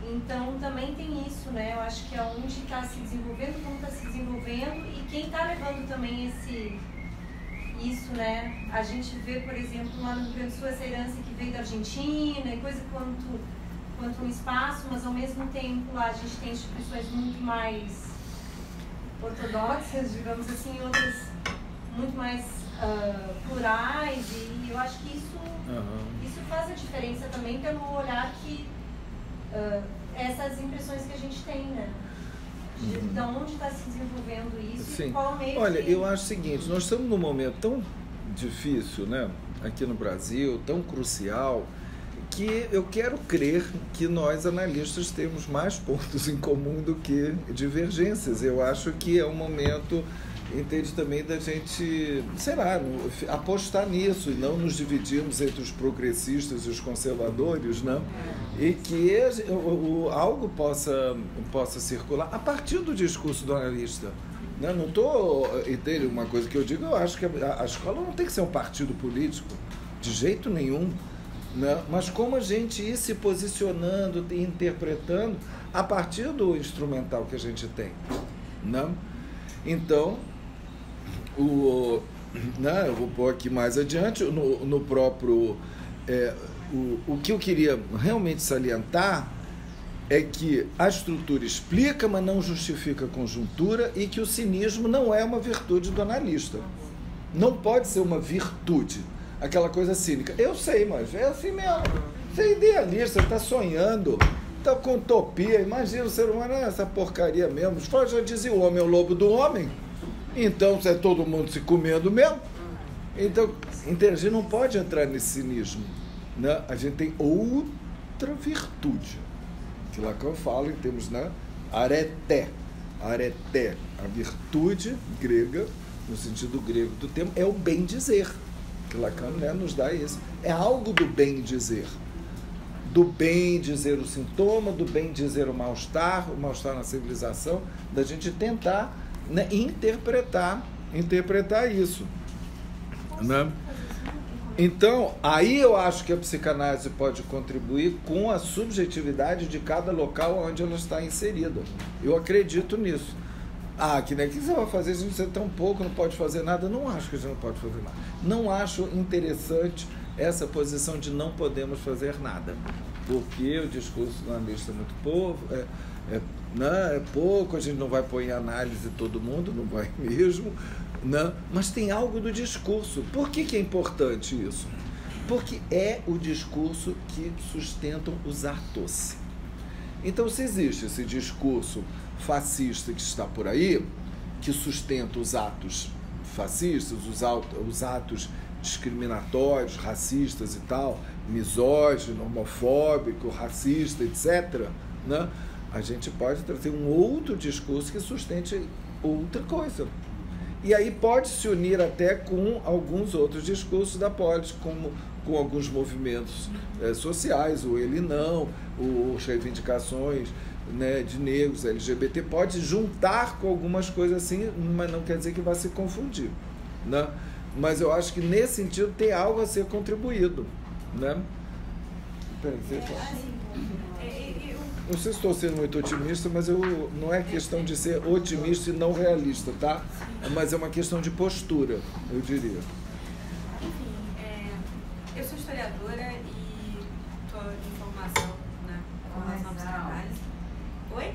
Então também tem isso, né? Eu acho que é onde está se desenvolvendo, como está se desenvolvendo e quem está levando também isso, né? A gente vê, por exemplo, lá no Rio Grande do Sul essa herança que veio da Argentina e coisa quanto um espaço, mas ao mesmo tempo lá a gente tem instituições muito mais ortodoxas, digamos assim, outras muito mais plurais, e eu acho que isso faz a diferença também pelo olhar que essas impressões que a gente tem, né? De onde está se desenvolvendo isso. Sim. E qual meio Olha, que... eu acho o seguinte, nós estamos num momento tão difícil, né, aqui no Brasil, tão crucial, que eu quero crer que nós, analistas, temos mais pontos em comum do que divergências. Eu acho que é um momento, entende, também da gente, sei lá, apostar nisso e não nos dividirmos entre os progressistas e os conservadores, né? E que algo possa circular a partir do discurso do analista. Né? Não estou, entende, uma coisa que eu digo, eu acho que a escola não tem que ser um partido político, de jeito nenhum. Né? Mas como a gente ir se posicionando e interpretando a partir do instrumental que a gente tem. Né? Então, né, eu vou pôr aqui mais adiante, no próprio... o que eu queria realmente salientar é que a estrutura explica, mas não justifica a conjuntura, e que o cinismo não é uma virtude do analista. Não pode ser uma virtude. Aquela coisa cínica. Eu sei, mas é assim mesmo. Você é idealista, está sonhando, está com utopia. Imagina o ser humano, essa porcaria mesmo. Os fãs já diziam, o homem é o lobo do homem. Então, é todo mundo se comendo mesmo. Então, a gente não pode entrar nesse cinismo. Né? A gente tem outra virtude. Que Lacan fala em termos, né? Areté. Areté, a virtude grega, no sentido grego do termo, é o bem dizer. Que Lacan, né, nos dá isso. É algo do bem dizer. Do bem dizer o sintoma, do bem dizer o mal-estar na civilização, da gente tentar, né, interpretar isso. Né? Então, aí eu acho que a psicanálise pode contribuir com a subjetividade de cada local onde ela está inserida. Eu acredito nisso. Que nem que você vai fazer, a gente é tão pouco, não pode fazer nada. Não acho que a gente não pode fazer nada. Não acho interessante essa posição de não podemos fazer nada. Porque o discurso do analista é muito pouco, é pouco, a gente não vai pôr em análise todo mundo, não vai mesmo. Não, mas tem algo do discurso. Por que é importante isso? Porque é o discurso que sustenta os atos. Então, se existe esse discurso fascista que está por aí, que sustenta os atos fascistas, os atos discriminatórios, racistas e tal, misógino, homofóbico, racista, etc., né? A gente pode trazer um outro discurso que sustente outra coisa. E aí pode se unir até com alguns outros discursos da polis, como com alguns movimentos sociais, o Ele Não, as reivindicações, né, de negros, LGBT, pode juntar com algumas coisas assim, mas não quer dizer que vai se confundir. Né? Mas eu acho que nesse sentido tem algo a ser contribuído. Né? Não sei se estou sendo muito otimista, mas não é questão de ser otimista e não realista, tá? Mas é uma questão de postura, eu diria. Enfim, eu sou historiadora e estou em formação, né? Formação psicanálise. Oi?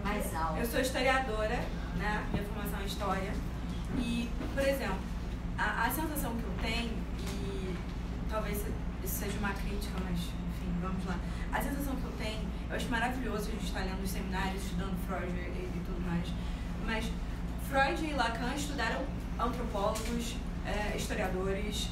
Mais alto. Eu sou historiadora, né? Minha formação é história. E, por exemplo, a sensação que eu tenho, e talvez isso seja uma crítica, mas enfim, vamos lá. A sensação que eu tenho, eu acho maravilhoso a gente estar lendo os seminários, estudando Freud e tudo mais, mas Freud e Lacan estudaram antropólogos, historiadores,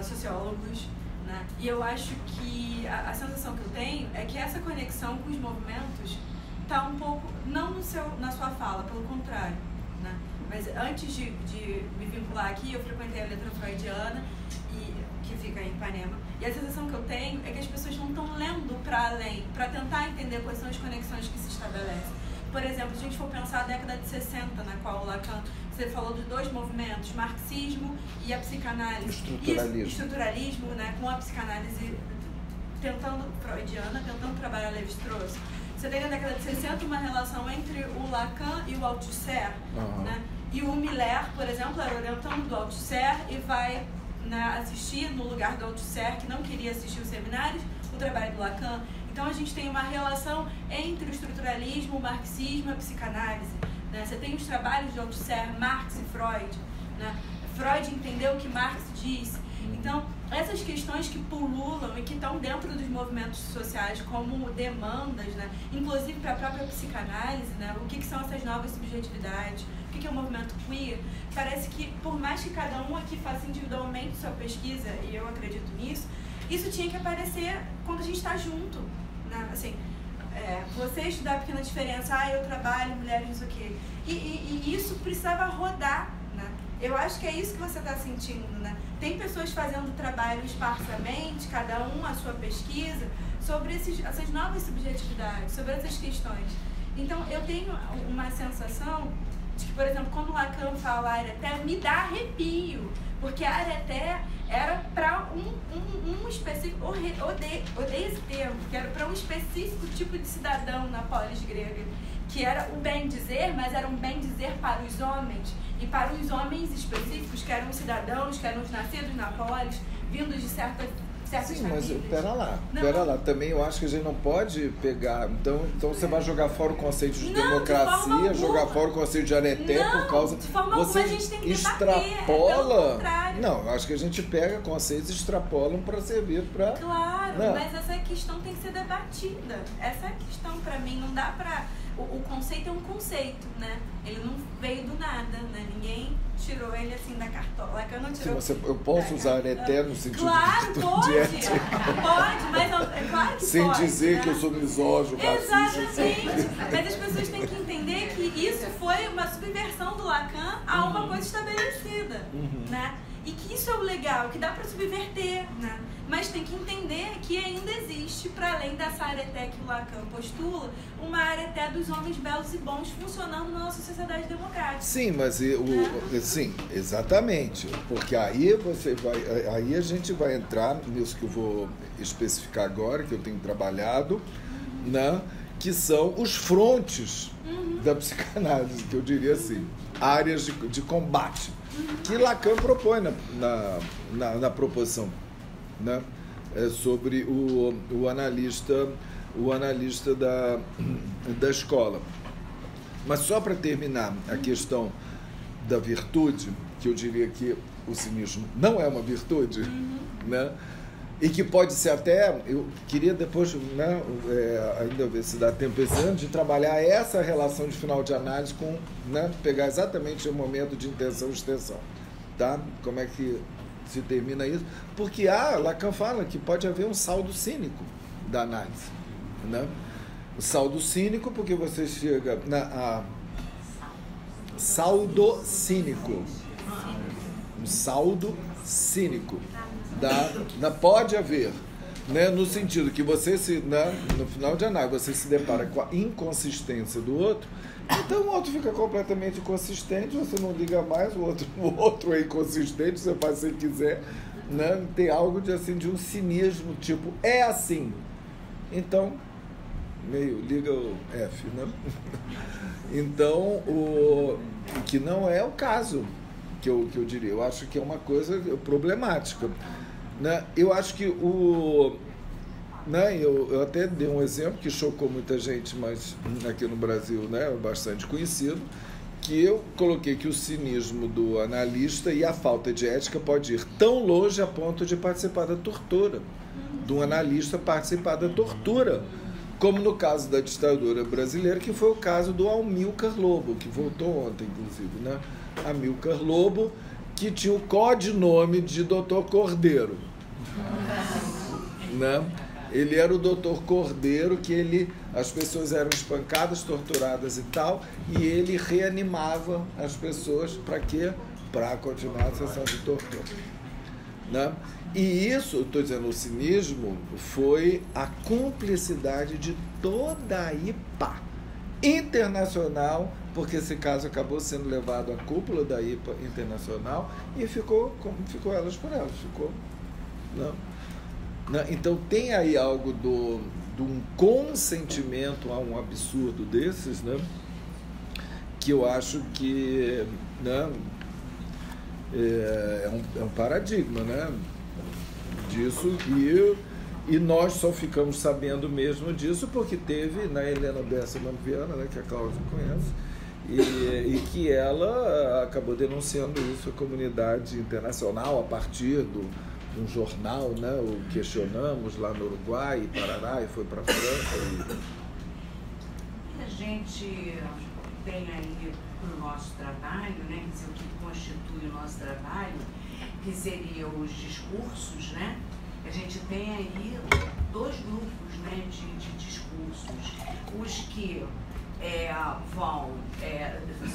sociólogos, né? E eu acho que a sensação que eu tenho é que essa conexão com os movimentos está um pouco, não na sua fala, pelo contrário, né? Mas antes de me vincular aqui, eu frequentei a letra freudiana, que fica em Ipanema, e a sensação que eu tenho é que as pessoas não estão lendo para além, para tentar entender quais são as conexões que se estabelecem. Por exemplo, se a gente for pensar a década de 60, na qual Lacan, você falou de dois movimentos, marxismo e a psicanálise. Estruturalismo. Estruturalismo, né, com a psicanálise tentando trabalhar Lévi-Strauss. Você tem na década de 60 uma relação entre o Lacan e o Althusser, né? E o Miller, por exemplo, era orientando do Althusser e vai, né, assistir no lugar do Althusser, que não queria assistir os seminários, o trabalho do Lacan. Então a gente tem uma relação entre o estruturalismo, o marxismo e a psicanálise, né? Você tem os trabalhos de Althusser, Marx e Freud, né? Freud entendeu o que Marx disse. Então, essas questões que pululam e que estão dentro dos movimentos sociais como demandas, né? Inclusive para a própria psicanálise, né? O que são essas novas subjetividades, o que é o movimento queer, parece que, por mais que cada um aqui faça individualmente sua pesquisa, e eu acredito nisso, isso tinha que aparecer quando a gente está junto, né? Assim, você estudar a pequena diferença, eu trabalho, mulheres, não sei o quê, e isso precisava rodar, né? Eu acho que é isso que você está sentindo, né? Tem pessoas fazendo trabalho esparsamente, cada um a sua pesquisa, sobre essas novas subjetividades, sobre essas questões. Então, eu tenho uma sensação de que, por exemplo, quando Lacan fala areté, me dá arrepio, porque a areté era para um específico, odeio esse termo, que era para um específico tipo de cidadão na polis grega, que era o bem-dizer, mas era um bem-dizer para os homens, e para os homens específicos, que eram os cidadãos, que eram os nascidos na polis, vindos de certas Sim, famílias. mas pera lá. Também eu acho que a gente não pode pegar... Então você vai jogar fora o conceito de democracia, jogar fora o conceito de areté por causa... De forma você alguma a gente tem que extrapola... contrário. Não, eu acho que a gente pega conceitos e extrapolam para servir para... Claro, não. Mas essa questão tem que ser debatida. Essa é a questão para mim. Não dá para... O conceito é um conceito, né? Ele não veio do nada, né? Ninguém tirou ele assim da cartola. Lacan não tirou. Sim, eu posso usar areté no sentido de ética? Pode, mas é claro que sem pode. Sem dizer, né, que eu sou misógino, exatamente. Mas as pessoas têm que entender que isso foi uma subversão do Lacan a uma coisa estabelecida, né? E que isso é o legal, que dá para subverter, né? Mas tem que entender que ainda existe, para além dessa areté que o Lacan postula, uma areté dos homens belos e bons funcionando na nossa sociedade democrática. Sim, mas sim, exatamente. Porque aí aí a gente vai entrar nisso que eu vou especificar agora, que eu tenho trabalhado, né? Que são os frontes da psicanálise, que eu diria assim, áreas de combate, que Lacan propõe na proposição, né? Sobre o analista da escola. Mas só para terminar a questão da virtude, que eu diria que o cinismo não é uma virtude, né? E que pode ser até, eu queria depois, né, ainda ver se dá tempo esse ano, de trabalhar essa relação de final de análise com, né, pegar exatamente o momento de intenção e extensão, tá? Como é que se termina isso? Porque Lacan fala que pode haver um saldo cínico da análise, né? O saldo cínico, porque você chega saldo cínico, um saldo cínico. Pode haver, né, no sentido que você no final de análise você se depara com a inconsistência do outro, então o outro fica completamente inconsistente, você não liga mais, o outro é inconsistente, você faz se quiser, né? Tem algo de um cinismo, tipo, é assim, então meio liga o F, né? Então que não é o caso que eu diria, eu acho que é uma coisa problemática, né? Eu acho que né, eu até dei um exemplo que chocou muita gente, mas aqui no Brasil, né, é bastante conhecido, que eu coloquei que o cinismo do analista e a falta de ética pode ir tão longe a ponto de participar da tortura, de um analista participar da tortura, como no caso da ditadura brasileira, que foi o caso do Amílcar Lobo, que voltou ontem, inclusive, né? Amílcar Lobo, que tinha o codinome de Dr. Cordeiro, né? Ele era o Dr. Cordeiro, que as pessoas eram espancadas, torturadas e tal, e ele reanimava as pessoas para quê? Para continuar a sessão de tortura, né? E isso, estou dizendo, o cinismo foi a cumplicidade de toda a IPA internacional, porque esse caso acabou sendo levado à cúpula da IPA internacional e ficou elas por elas, ficou, não. né? Então tem aí algo de um consentimento a um absurdo desses, né? Que eu acho que, né, é um paradigma, né, disso, e nós só ficamos sabendo mesmo disso porque teve na Helena Bessa Viana, né, que a Cláudia conhece, e que ela acabou denunciando isso à comunidade internacional a partir de um jornal, né, o Questionamos, lá no Uruguai, e Parará, e foi para a França. A gente tem aí para o nosso trabalho, né, quer dizer, o que constitui o nosso trabalho, que seriam os discursos, né? A gente tem aí dois grupos, né, de discursos. Os que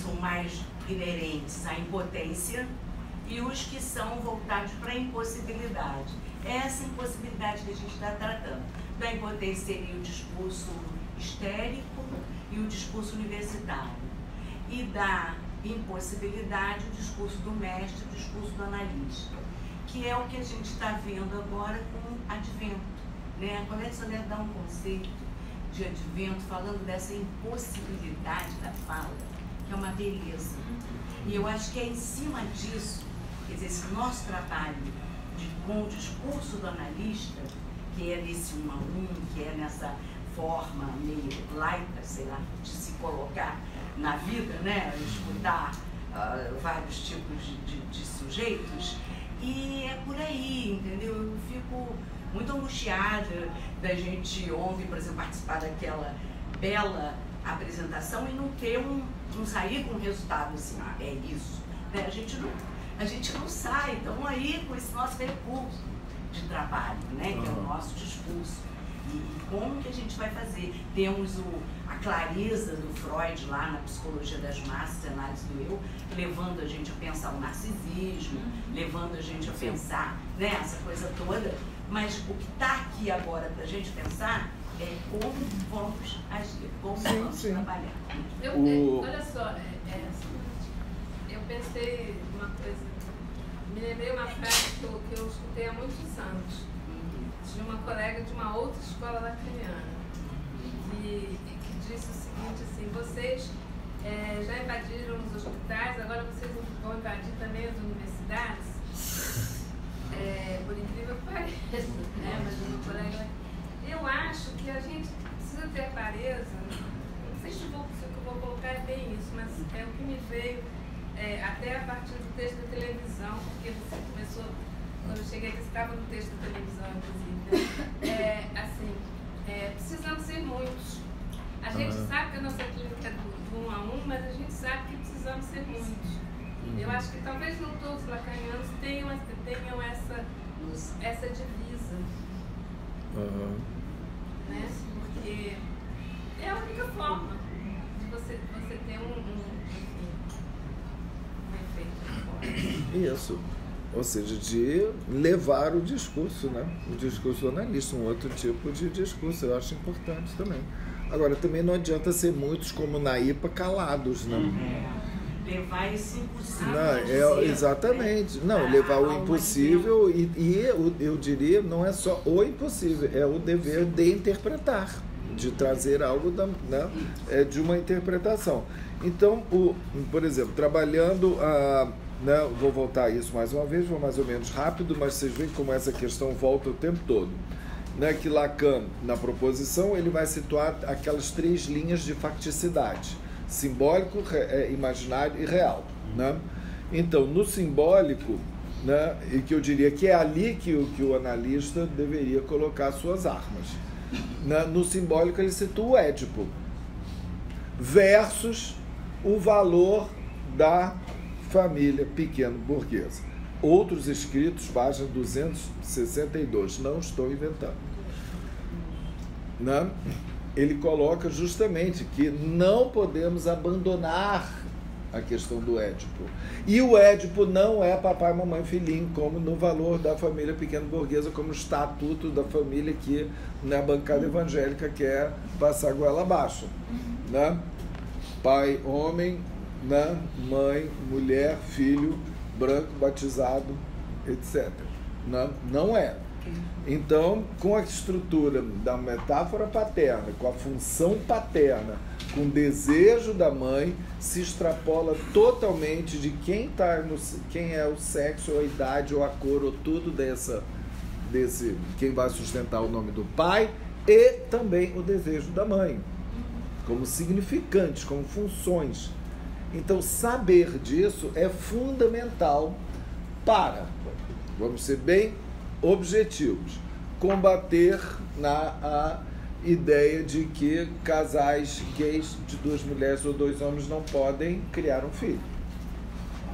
são mais inerentes à impotência e os que são voltados para a impossibilidade. Essa impossibilidade que a gente está tratando. Da impotência seria o discurso histérico e o discurso universitário. E da impossibilidade, o discurso do mestre, o discurso do analista, que é o que a gente está vendo agora com o advento, né? A Colette Soler dá um conceito de advento falando dessa impossibilidade da fala, que é uma beleza. E eu acho que é em cima disso, quer dizer, esse nosso trabalho com o discurso do analista, que é nesse 1 a 1, que é nessa forma meio laica, sei lá, de se colocar na vida, né? Escutar vários tipos de sujeitos, e é por aí, entendeu? Eu fico muito angustiada da gente ontem, por exemplo, participar daquela bela apresentação e não ter não sair com um resultado assim, é isso, né? A gente não sai, então aí com esse nosso recurso de trabalho, né? Que é o nosso discurso. E como que a gente vai fazer? Temos a clareza do Freud lá na Psicologia das Massas, análise do eu, levando a gente a pensar o narcisismo, levando a gente a pensar, né, essa coisa toda. Mas o que está aqui agora para a gente pensar é como vamos agir, como vamos trabalhar. Olha só, eu pensei uma coisa, me lembrei uma frase que eu escutei há muitos anos, de uma colega de uma outra escola lacriana, que disse o seguinte, assim, vocês já invadiram os hospitais, agora vocês vão invadir também as universidades, por incrível que pareça, né? Mas uma colega, eu acho que a gente precisa ter clareza, não sei se o que eu vou colocar é bem isso, mas é o que me veio até a partir do texto da televisão, porque você começou, quando eu cheguei aqui, estava no texto da televisão, inclusive, precisamos ser muitos. A gente sabe que a nossa clínica é do 1 a 1, mas a gente sabe que precisamos ser muitos. Eu acho que talvez não todos os lacanianos tenham essa divisa. Né? Porque é a única forma de você ter um efeito forte. Isso. Ou seja, de levar o discurso, né? O discurso analista, um outro tipo de discurso, eu acho importante também. Agora, também não adianta ser muitos como na IPA calados, né? Levar esse impossível. Não, exatamente. Não, levar o impossível e eu diria, não é só o impossível, é o dever de interpretar, de trazer algo de uma interpretação. Então, por exemplo, trabalhando né, vou voltar a isso mais uma vez, vou mais ou menos rápido, mas vocês veem como essa questão volta o tempo todo. Né, que Lacan, na proposição, ele vai situar aquelas 3 linhas de facticidade: simbólico, imaginário e real. Né? Então, no simbólico, né, e que eu diria que é ali que o analista deveria colocar suas armas. Né? No simbólico, ele situa o Édipo versus o valor da família pequeno-burguesa. Outros escritos, página 262, não estou inventando. Né? Ele coloca justamente que não podemos abandonar a questão do Édipo. E o Édipo não é papai, mamãe, filhinho, como no valor da família pequeno-burguesa, como estatuto da família que na bancada evangélica quer passar goela abaixo. Né? Pai, homem, né? Mãe, mulher, filho, branco, batizado, etc. Não é. Então, com a estrutura da metáfora paterna, com a função paterna, com o desejo da mãe, se extrapola totalmente de quem é o sexo, ou a idade, ou a cor, ou tudo desse quem vai sustentar o nome do pai, e também o desejo da mãe, como significantes, como funções. Então, saber disso é fundamental para, vamos ser bem objetivos, combater a ideia de que casais gays de 2 mulheres ou 2 homens não podem criar um filho,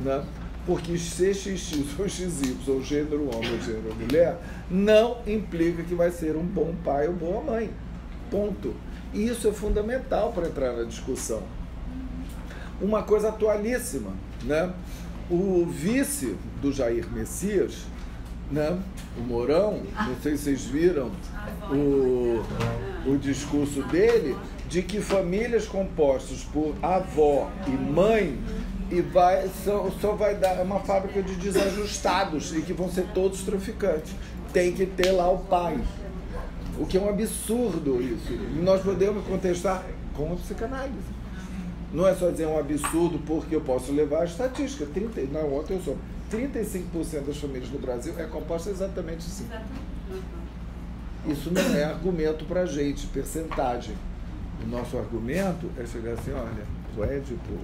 né? Porque ser XX ou XY, ou gênero homem ou gênero mulher, não implica que vai ser um bom pai ou boa mãe. Ponto. E isso é fundamental para entrar na discussão. Uma coisa atualíssima, né? O vice do Jair Messias, né? O Mourão, não sei se vocês viram o discurso dele, de que famílias compostas por avó e mãe só vai dar uma fábrica de desajustados e que vão ser todos traficantes. Tem que ter lá o pai. O que é um absurdo isso. E nós podemos contestar com a psicanálise. Não é só dizer um absurdo, porque eu posso levar a estatística. 35% das famílias no Brasil é composta exatamente assim. Isso não é argumento para a gente, percentagem. O nosso argumento é chegar assim, olha, o Édipo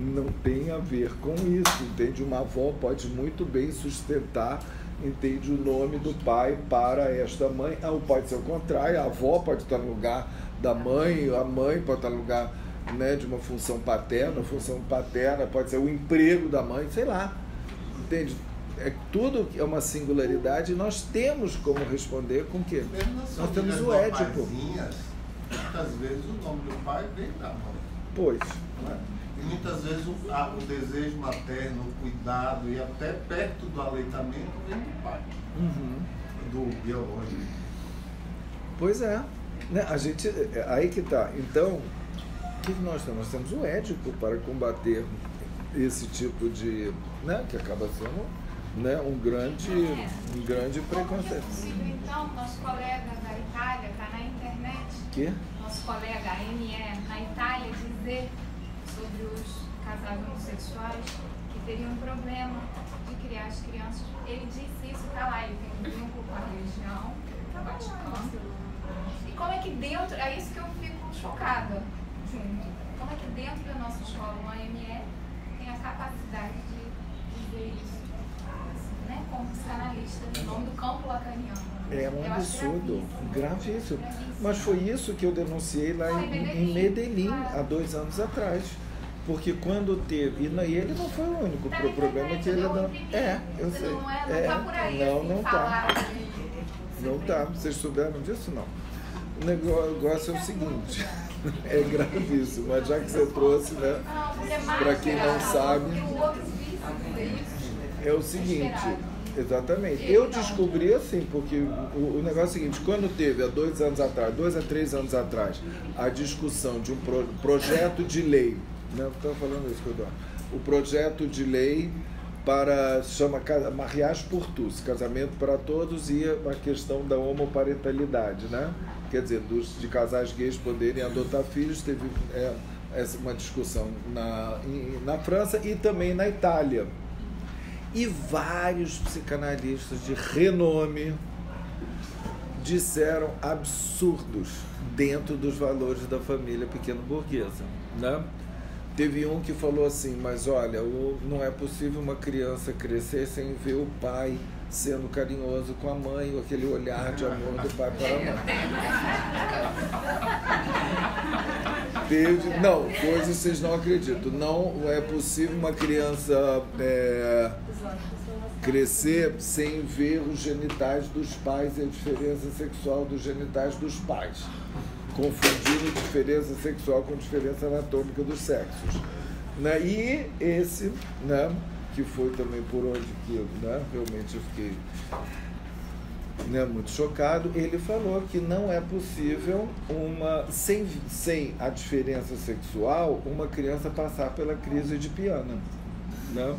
não tem a ver com isso, entende? Uma avó pode muito bem sustentar, entende, o nome do pai para esta mãe. Ou pode ser o contrário, a avó pode estar no lugar da mãe, a mãe pode estar no lugar, né, de uma função paterna, a função paterna pode ser o emprego da mãe, sei lá, entende? Tudo é uma singularidade e nós temos como responder com o quê? Nós temos o Édipo. Muitas vezes o nome do pai vem da mãe. Pois. Né? E muitas vezes o desejo materno, o cuidado e até perto do aleitamento vem do pai. Do biológico. Pois é. Né? A gente, aí que tá. Então, o que nós temos? Nós temos o Édipo para combater esse tipo de... Né? Que acaba sendo, né, um grande preconceito. Então, nosso colega da Itália está na internet. Que? Nosso colega ME na Itália dizer sobre os casais homossexuais que teriam um problema de criar as crianças. Ele disse isso, tá lá, ele tem um vínculo com a religião, tá Vaticano. E como é que dentro, é isso que eu fico chocada, junto. Como é que dentro da nossa escola, uma ME, tem a capacidade de dizer isso, né, como psicanalista, no nome do campo lacaniano. É um absurdo, gravíssimo. Mas foi isso que eu denunciei lá em Medellín, há 2 anos atrás. Porque quando teve... E ele não foi o único problema que ele não... Eu sei. Não tá. Não tá. Vocês souberam disso? Não. O negócio é o seguinte. É gravíssimo, mas já que você trouxe, né? Para quem não sabe, é o seguinte. Exatamente. Eu descobri assim, porque o negócio é o seguinte, quando teve há 2 anos atrás, 2 a 3 anos atrás, a discussão de um projeto de lei, né? Estou falando isso, Codó. O projeto de lei se chama Mariage pour tous, casamento para todos, e a questão da homoparentalidade, né? Quer dizer, de casais gays poderem adotar filhos, teve uma discussão na França e também na Itália. E vários psicanalistas de renome disseram absurdos dentro dos valores da família pequeno-burguesa, né? Teve um que falou assim, mas olha, não é possível uma criança crescer sem ver o pai sendo carinhoso com a mãe, ou aquele olhar de amor do pai para a mãe. Não, coisas vocês não acreditam. Não é possível uma criança crescer sem ver os genitais dos pais e a diferença sexual dos genitais dos pais, confundindo diferença sexual com diferença anatômica dos sexos, né? E esse, né, que foi também por onde que eu, né, realmente eu fiquei, né, muito chocado, ele falou que não é possível sem a diferença sexual uma criança passar pela crise de Piana, né?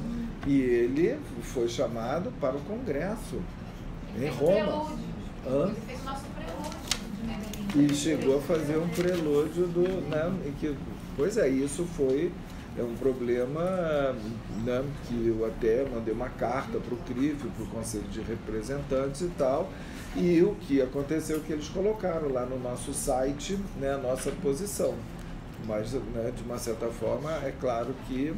E ele foi chamado para o Congresso Em Roma. Ele fez o nosso prelúdio de Medellín. E chegou a fazer um prelúdio do... Né, em que, pois é, isso foi um problema, né, que eu até mandei uma carta para o CRIF, para o Conselho de Representantes e tal, e o que aconteceu é que eles colocaram lá no nosso site, né, a nossa posição. Mas, né, de uma certa forma, é claro que,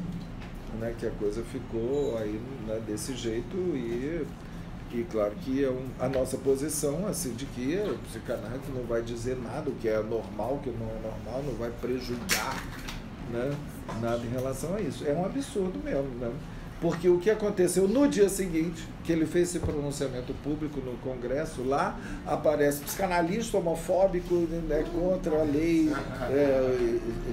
né, que a coisa ficou aí, né, desse jeito e claro que é a nossa posição, assim, de que o psicanálise não vai dizer nada, o que é normal, o que não é normal, não vai prejudicar, né, nada em relação a isso. É um absurdo mesmo, né? Porque o que aconteceu no dia seguinte, que ele fez esse pronunciamento público no Congresso, lá aparece psicanalista homofóbico, né, contra a lei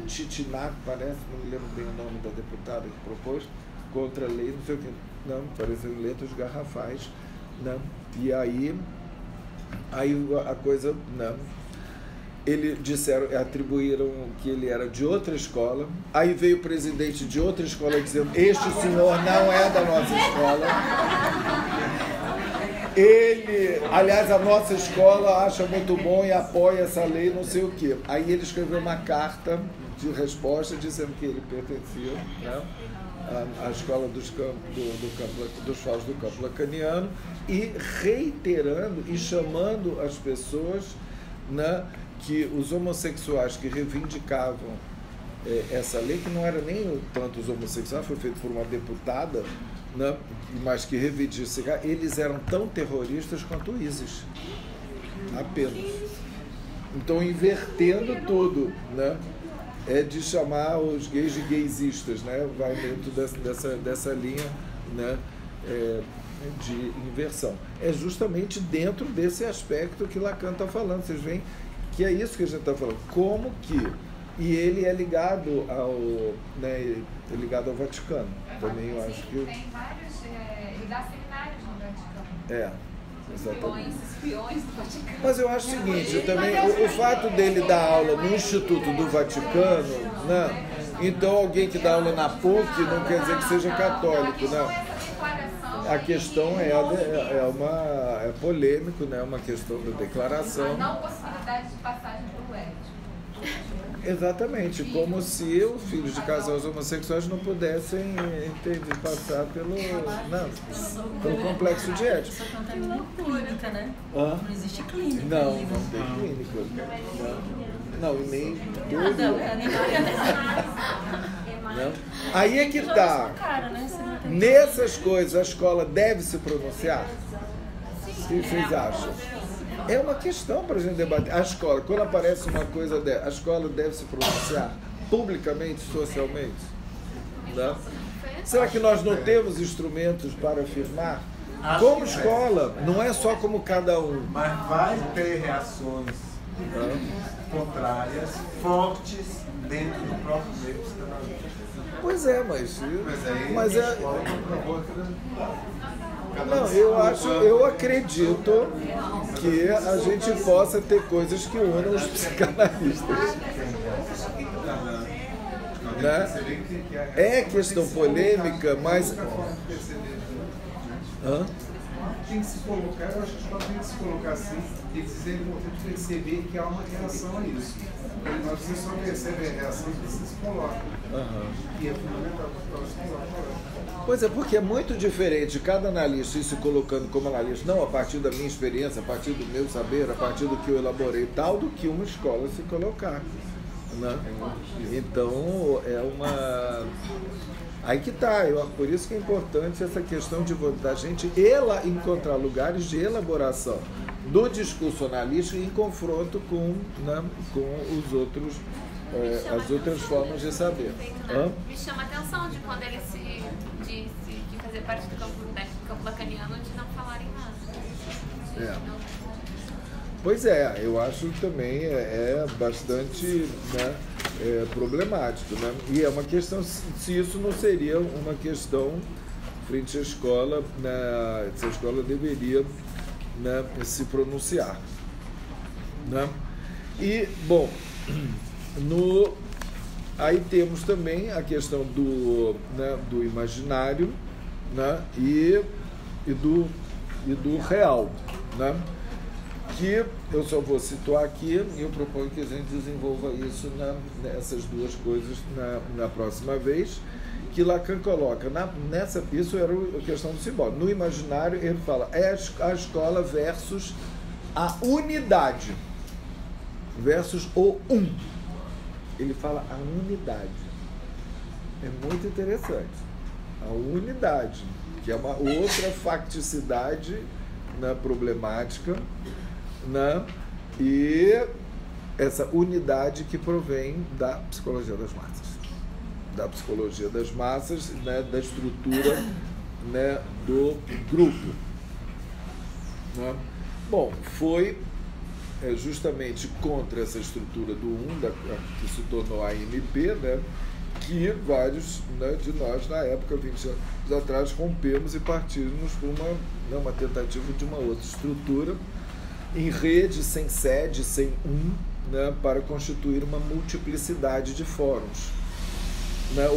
Titinac, parece, não me lembro bem o nome da deputada que propôs, contra a lei, não sei o que, não, pareceu letras garrafais, né? E aí a coisa, não. Eles atribuíram que ele era de outra escola. Aí veio o presidente de outra escola dizendo: este senhor não é da nossa escola. Ele, aliás, a nossa escola acha muito bom e apoia essa lei, não sei o quê. Aí ele escreveu uma carta de resposta dizendo que ele pertencia, né, à escola dos Faus do Campo Lacaniano, e reiterando e chamando as pessoas, né, que os homossexuais que reivindicavam essa lei, que não era nem tanto os homossexuais, foi feito por uma deputada, né, mas que reivindicava, eles eram tão terroristas quanto o ISIS, apenas. Então, invertendo tudo, né, de chamar os gays de gaysistas, né, vai dentro dessa linha, né, de inversão. É justamente dentro desse aspecto que Lacan está falando. Vocês veem que é isso que a gente está falando. Como que... E ele é ligado ao Vaticano. Também eu acho que... Tem vários... ele dá seminários no Vaticano. Exatamente. Espiões do Vaticano. Mas eu acho o seguinte, também o fato dele dar aula no Instituto do Vaticano, né? Então alguém que dá aula na PUC não quer dizer que seja católico, né? A questão é polêmico, né? Uma questão da declaração. A não possibilidade de passagem para o ético. Exatamente, como se os filhos de casais homossexuais não pudessem passar pelo complexo de ética. Só que não tem nenhuma clínica, né? Hã? Não existe clínica. Não tem clínica. Não, nem não. Aí é que tá. Nessas coisas a escola deve se pronunciar? O que vocês acham? É uma questão para a gente debater. A escola, quando aparece uma coisa dessa, a escola deve se pronunciar publicamente, socialmente? Não? Será que nós não temos instrumentos para afirmar? Como escola, não é só como cada um. Mas vai ter reações contrárias, fortes, dentro do próprio meio psicanalítico. Pois é, mas é... Não, eu acredito que a gente possa ter coisas que unam os psicanalistas. Né? É questão polêmica, mas... Tem que se colocar, eu acho que a escola tem que se colocar assim, e dizer importante perceber que há uma reação a isso. Mas você só percebe a reação que você se coloca. E é fundamental para a escola se colocar. Pois é, porque é muito diferente cada analista ir se colocando como analista, não a partir da minha experiência, a partir do meu saber, a partir do que eu elaborei e tal, do que uma escola se colocar. Né? Então, é uma... Aí que tá, por isso que é importante essa questão da gente encontrar lugares de elaboração do discurso analítico em confronto com, né, com os outros, as outras formas de saber. Me chama a atenção de quando ele disse que fazer parte do campo lacaniano de não falarem nada. Pois é, eu acho que também é bastante, né, problemático, né? E é uma questão, se isso não seria uma questão frente à escola, né, se a escola deveria, né, se pronunciar. Né? E, bom, aí temos também a questão do imaginário, né, e do e do real, né? Que eu só vou situar aqui e eu proponho que a gente desenvolva isso nessas duas coisas na próxima vez, que Lacan coloca isso era a questão do simbólico. No imaginário ele fala a escola versus a unidade, versus o ele fala a unidade. É muito interessante. A unidade, que é uma outra facticidade problemática, e essa unidade que provém da psicologia das massas, da estrutura do grupo. Bom, foi justamente contra essa estrutura do que se tornou a AMP, que vários de nós, na época, 20 anos atrás, rompemos e partimos por uma tentativa de uma outra estrutura, em rede, sem sede, sem para constituir uma multiplicidade de fóruns,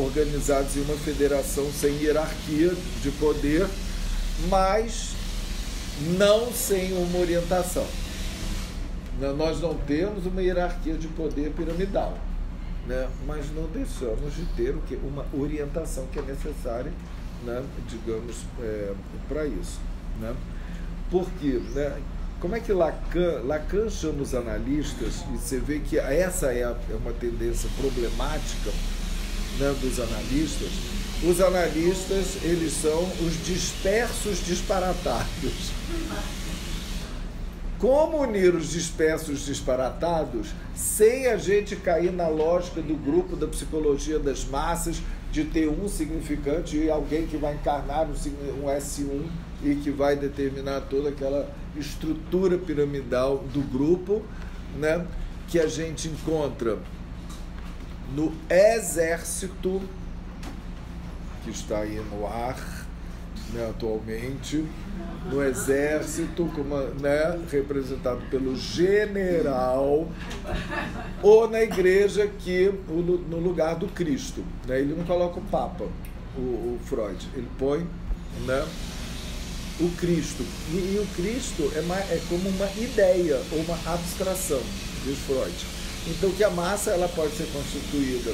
organizados em uma federação sem hierarquia de poder, mas não sem uma orientação. Nós não temos uma hierarquia de poder piramidal, mas não deixamos de ter uma orientação que é necessária, digamos, para isso. Porque, como é que Lacan chama os analistas, e você vê que essa é uma tendência problemática dos analistas. Os analistas, eles são os dispersos disparatados. Como unir os dispersos disparatados sem a gente cair na lógica do grupo da psicologia das massas, de ter um significante e alguém que vai encarnar um S1 e que vai determinar toda aquela estrutura piramidal do grupo, que a gente encontra no exército, que está aí no ar, atualmente, no exército, representado pelo general, ou na igreja, no lugar do Cristo. Ele não coloca o Papa, o Freud, ele põe o Cristo. E o Cristo é como uma ideia, ou uma abstração, diz Freud. Então, que a massa ela pode ser constituída,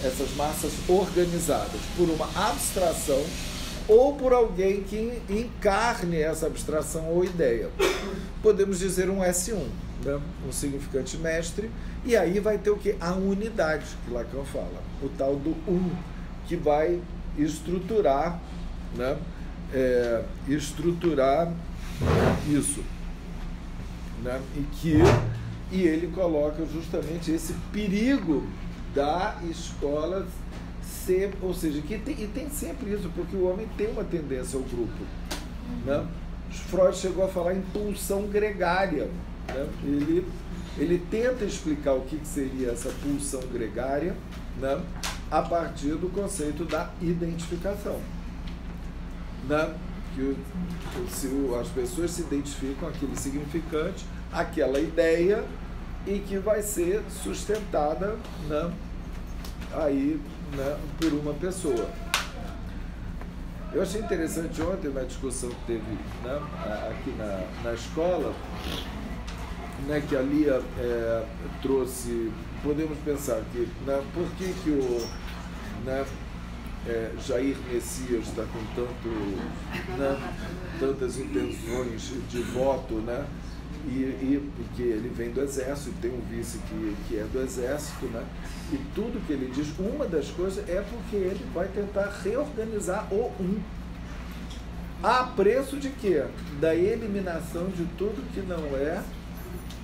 essas massas organizadas, por uma abstração ou por alguém que encarne essa abstração ou ideia. Podemos dizer um S1, um significante mestre, e aí vai ter o quê? A unidade, que Lacan fala, o tal do que vai estruturar, estruturar isso, e ele coloca justamente esse perigo da escola ser, ou seja, e tem sempre isso, porque o homem tem uma tendência ao grupo. Freud chegou a falar em pulsão gregária. Ele tenta explicar o que seria essa pulsão gregária, a partir do conceito da identificação. Que as pessoas se identificam com aquele significante, aquela ideia, e que vai ser sustentada por uma pessoa. Eu achei interessante ontem, na discussão que teve aqui na escola, que a Lia trouxe, podemos pensar que, por que o Jair Messias está com tantas intenções de voto, e que ele vem do exército, tem um vice que é do exército, e tudo que ele diz, uma das coisas é porque ele vai tentar reorganizar a preço de quê? Da eliminação de tudo que não é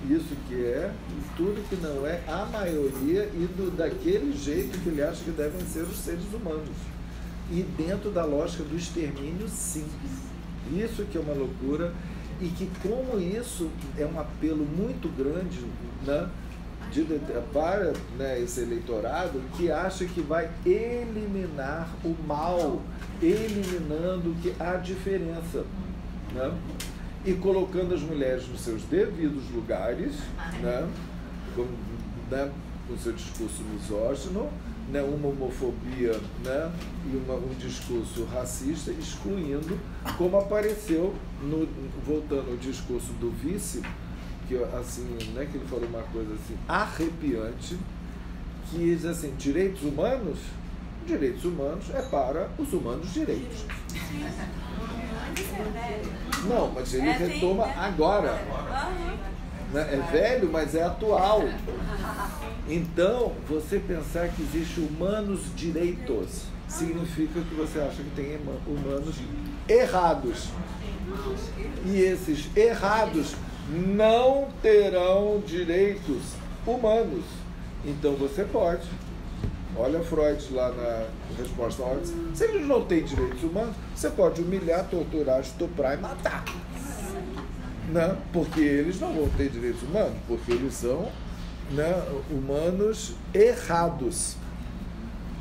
isso que é, e tudo que não é a maioria, e daquele jeito que ele acha que devem ser os seres humanos, e dentro da lógica do extermínio, sim. Isso que é uma loucura. E que, como isso é um apelo muito grande para esse eleitorado, que acha que vai eliminar o mal, eliminando a diferença, e colocando as mulheres nos seus devidos lugares, com seu discurso misógino, né, uma homofobia, né, e um discurso racista, excluindo, como apareceu, voltando ao discurso do vice, que assim, né, que ele falou uma coisa assim, arrepiante, que diz assim, direitos humanos é para os humanos direitos. Não, mas ele retoma agora. É velho, mas é atual. Então, você pensar que existe humanos direitos significa que você acha que tem humanos errados. E esses errados não terão direitos humanos. Então você pode. Olha Freud lá na resposta à ordem. Se eles não têm direitos humanos, você pode humilhar, torturar, estuprar e matar. Não, porque eles não vão ter direitos humanos, porque eles são, né, humanos errados.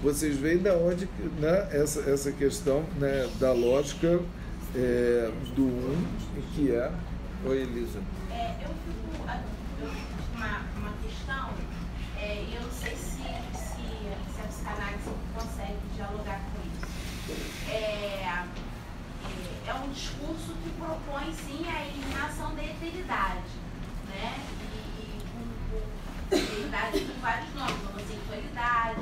Vocês veem de onde, né, essa questão, né, da lógica do que é... Oi, Elisa. Eu fico uma questão, e eu não sei se a psicanálise consegue dialogar com isso. É um discurso que propõe, sim, a eliminação da eternidade, né? E com eternidade com vários nomes, homossexualidade,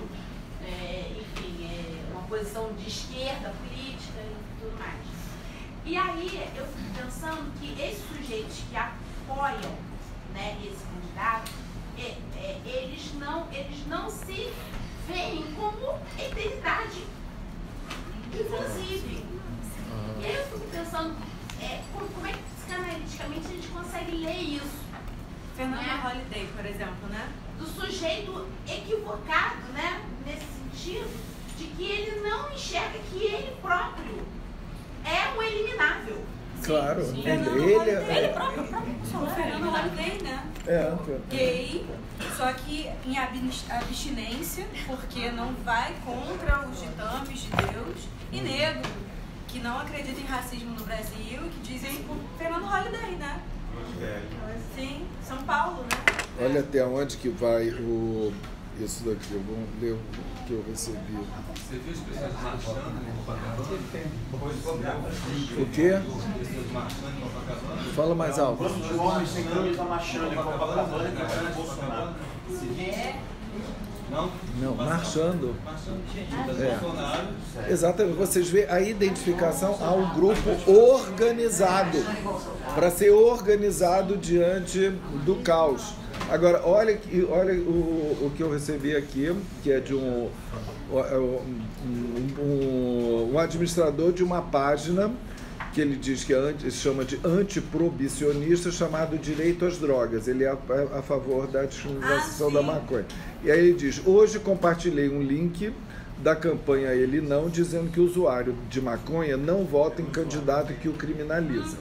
enfim, uma posição de esquerda política e tudo mais. E aí eu fico pensando que esses sujeitos que apoiam, né, esse candidato, eles não se veem como eternidade, inclusive. E aí eu fico pensando, como é que psicanaliticamente a gente consegue ler isso? Fernanda Holliday, por exemplo, né? Do sujeito equivocado, né? Nesse sentido, de que ele não enxerga que ele próprio é um eliminável. Claro, sim. Ele próprio Fernando Holliday, né? Gay, só que em abstinência, porque não vai contra os ditames de Deus, e negro, que não acredita em racismo no Brasil, que dizem Fernando Holliday, né? Sim, São Paulo, né? Olha até onde que vai isso daqui, eu vou ler o que eu recebi. Você viu as pessoas marchando em Copacabana? O quê? Fala mais alto. Um bando de homens sem camisa marchando em Copacabana e Bolsonaro. Não, marchando. Exatamente, vocês veem a identificação a um grupo organizado, para ser organizado diante do caos. Agora, olha o que eu recebi aqui, que é de um administrador de uma página que ele diz que chama de antiproibicionista, chamado Direito às Drogas. Ele é a favor da descriminalização da maconha. E aí ele diz, hoje compartilhei um link da campanha Ele Não, dizendo que o usuário de maconha não vota em candidato que o criminaliza.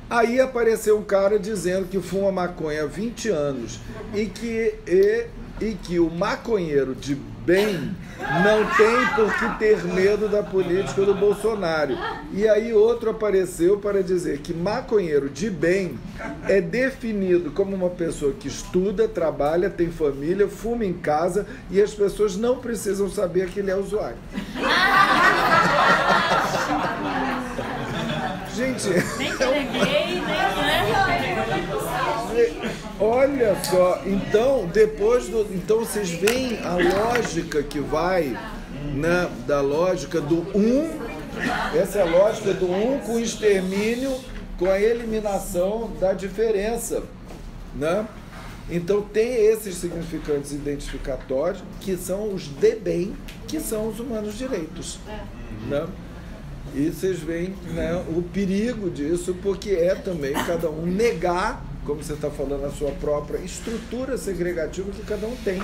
Aí apareceu um cara dizendo que fuma maconha há 20 anos e que o maconheiro de bem não tem por que ter medo da política do Bolsonaro. E aí outro apareceu para dizer que maconheiro de bem é definido como uma pessoa que estuda, trabalha, tem família, fuma em casa e as pessoas não precisam saber que ele é usuário. Gente, nem que ele é gay, nem olha só, então então vocês veem a lógica que vai, né, da lógica do essa é a lógica do com o extermínio, com a eliminação da diferença, né? Então tem esses significantes identificatórios que são os de bem, que são os humanos direitos, né? E vocês veem, né, o perigo disso, porque é também cada um negar, como você está falando, a sua própria estrutura segregativa que cada um tem.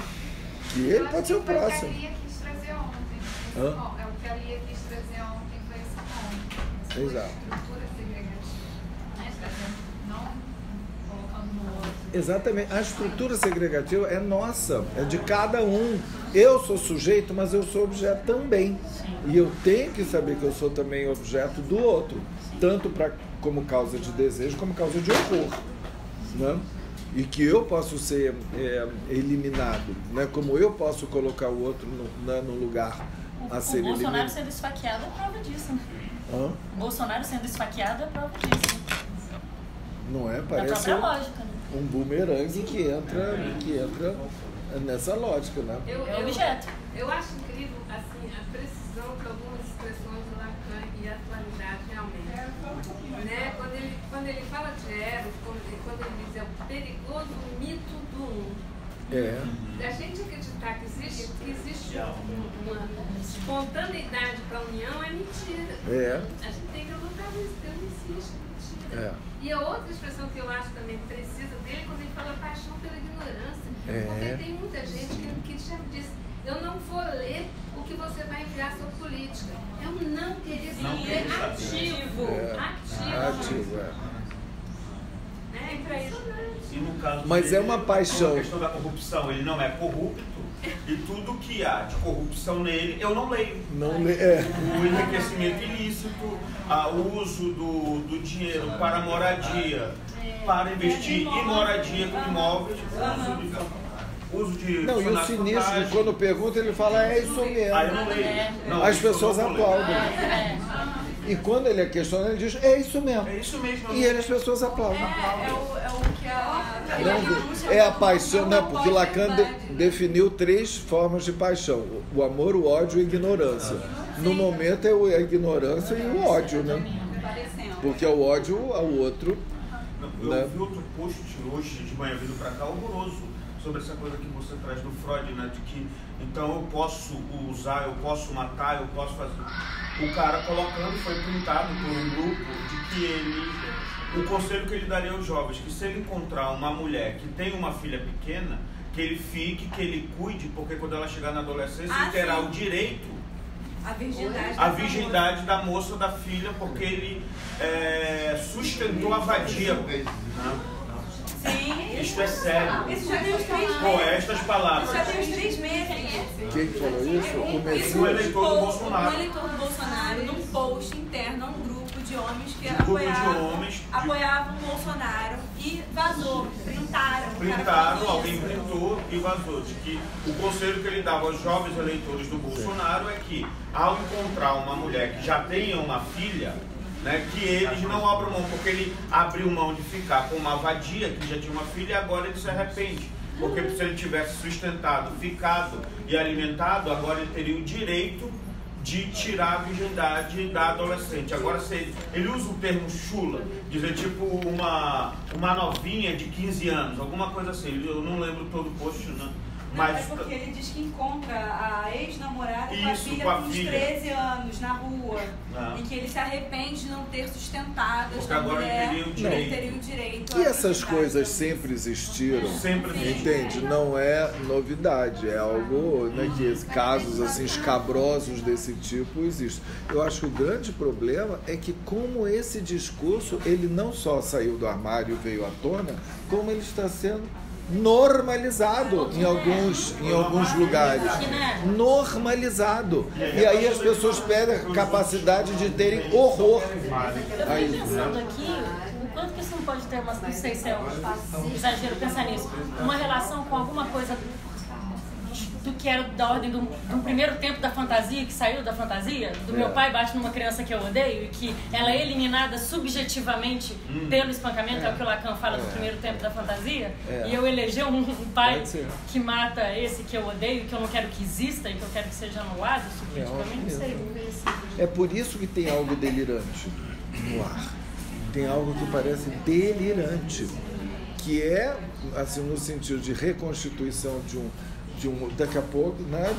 Que ele pode ser o próximo. O que a Lia quis trazer ontem. É o que a Lia quis trazer ontem, foi esse ponto. Exato. Estrutura segregativa. Não colocando no outro. Exatamente. A estrutura segregativa é nossa, é de cada um. Eu sou sujeito, mas eu sou objeto também. E eu tenho que saber que eu sou também objeto do outro, tanto como causa de desejo como causa de horror, né? e que eu posso ser eliminado, né? Como eu posso colocar o outro no lugar a ser eliminado. O Bolsonaro sendo esfaqueado é prova disso, né? Hã? Bolsonaro sendo esfaqueado é prova disso, né? Não é? Da Parece própria lógica, né? um bumerangue que entra nessa lógica, né? Eu acho incrível assim, a precisão que algumas expressões do Lacan e a atualidade realmente. Né? Quando ele fala de Eros, quando ele diz é o perigoso mito do um. A gente acreditar que existe uma espontaneidade para a união é mentira. A gente tem que lutar isso, porque não existe mentira. E a outra expressão que eu acho também precisa dele é quando ele fala paixão pela ignorância. Porque tem muita gente que já disse, eu não vou ler o que você vai enviar sobre política. É um não querer ser ativo. Ativo. É impressionante. E no caso mas dele, é uma paixão. A questão da corrupção, ele não é corrupto. E tudo que há de corrupção nele, eu não leio. O enriquecimento ilícito, o uso do dinheiro para moradia, para investir em moradia com imóveis, uso de não, e o sinistro, quando pergunta, ele fala, é isso mesmo. Aí eu não leio. Não, as pessoas aplaudem. E quando ele é questionado, ele diz, é isso mesmo. É isso mesmo. E as pessoas aplaudem. É a paixão, né? Porque Lacan definiu 3 formas de paixão: o amor, o ódio e a ignorância. No momento é a ignorância e o ódio, né? Porque o ódio ao outro. Eu vi outro post hoje de manhã vindo para cá horroroso sobre essa coisa que você traz do Freud, né? De que então eu posso usar, eu posso matar, eu posso fazer. O cara colocando, foi pintado por um grupo de que o conselho que ele daria aos jovens, que se ele encontrar uma mulher que tem uma filha pequena, que ele fique, que ele cuide, porque quando ela chegar na adolescência, ele terá o direito a virgindade da moça, da filha, porque ele sustentou a vadia. Sim. Isto é sério. Isso já tem uns 3 meses. Com estas palavras. Isso já tem uns 3 meses. Quem falou isso? O eleitor do Bolsonaro. O eleitor do Bolsonaro, num post interno a um grupo de homens que apoiavam o Bolsonaro e vazou. Printaram, alguém printou e vazou. De que o conselho que ele dava aos jovens eleitores do Bolsonaro é que, ao encontrar uma mulher que já tenha uma filha, né, que eles não abram mão, porque ele abriu mão de ficar com uma vadia que já tinha uma filha e agora ele se arrepende. Porque se ele tivesse sustentado, ficado e alimentado, agora ele teria o direito de tirar a virgindade da adolescente. Agora, se ele usa o termo chula, dizer tipo uma novinha de 15 anos, alguma coisa assim, eu não lembro todo o post, não. Mas é porque ele diz que encontra a ex-namorada com a filha com uns 13 anos na rua. E que ele se arrepende de não ter sustentado esta mulher. Ele teria o direito. E essas coisas sempre existiram. Entende? Não é novidade. É algo, né, que casos assim escabrosos desse tipo existem. Eu acho que o grande problema é que como esse discurso, ele não só saiu do armário e veio à tona, como ele está sendo normalizado em alguns lugares. Normalizado. E aí as pessoas perdem a capacidade de terem horror. Eu fiquei pensando aqui, o quanto que isso não pode ter, não sei se é um exagero pensar nisso, uma relação com alguma coisa do que era da ordem do primeiro tempo da fantasia, que saiu da fantasia, do meu pai bate numa criança que eu odeio, e que ela é eliminada subjetivamente pelo espancamento, é o que o Lacan fala do primeiro tempo da fantasia, e eu eleger um pai que mata esse que eu odeio, que eu não quero que exista e que eu quero que seja anulado, subjetivamente, não sei. É por isso que tem algo delirante no ar. Tem algo que parece delirante, que é, assim, no sentido de reconstituição daqui a pouco, né,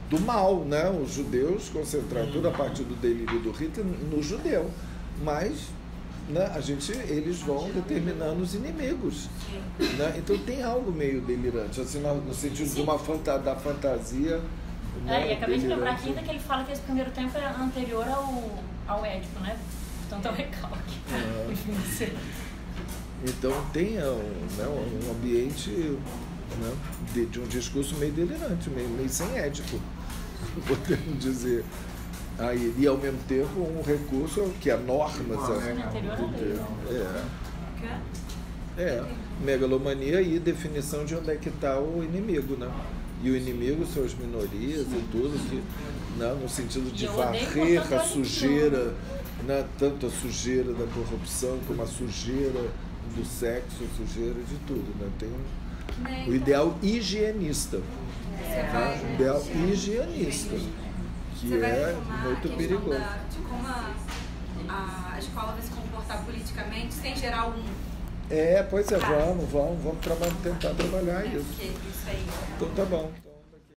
do mal, né? Os judeus concentraram tudo a partir do delírio do Hitler no judeu, mas, né, eles vão determinando os inimigos, né? Então tem algo meio delirante, assim, no sentido de da fantasia. Né, e acabei de lembrar aqui ainda que ele fala que esse primeiro tempo é anterior ao Édipo, né? Tanto ao recalque. Então tem um ambiente, né, de um discurso meio delirante, meio sem ético, podemos dizer. Aí, e ao mesmo tempo um recurso que é normas. Megalomania e definição de onde é que está o inimigo, né? E o inimigo são as minorias e tudo, que, né, no sentido de varrer a sujeira, né, tanto a sujeira da corrupção como a sujeira do sexo, a sujeira de tudo. Né? Tem o ideal higienista. O ideal higienista, que é muito perigoso. De como a escola vai se comportar politicamente sem gerar um... Pois é, vamos tentar trabalhar isso. Isso aí. Então tá bom.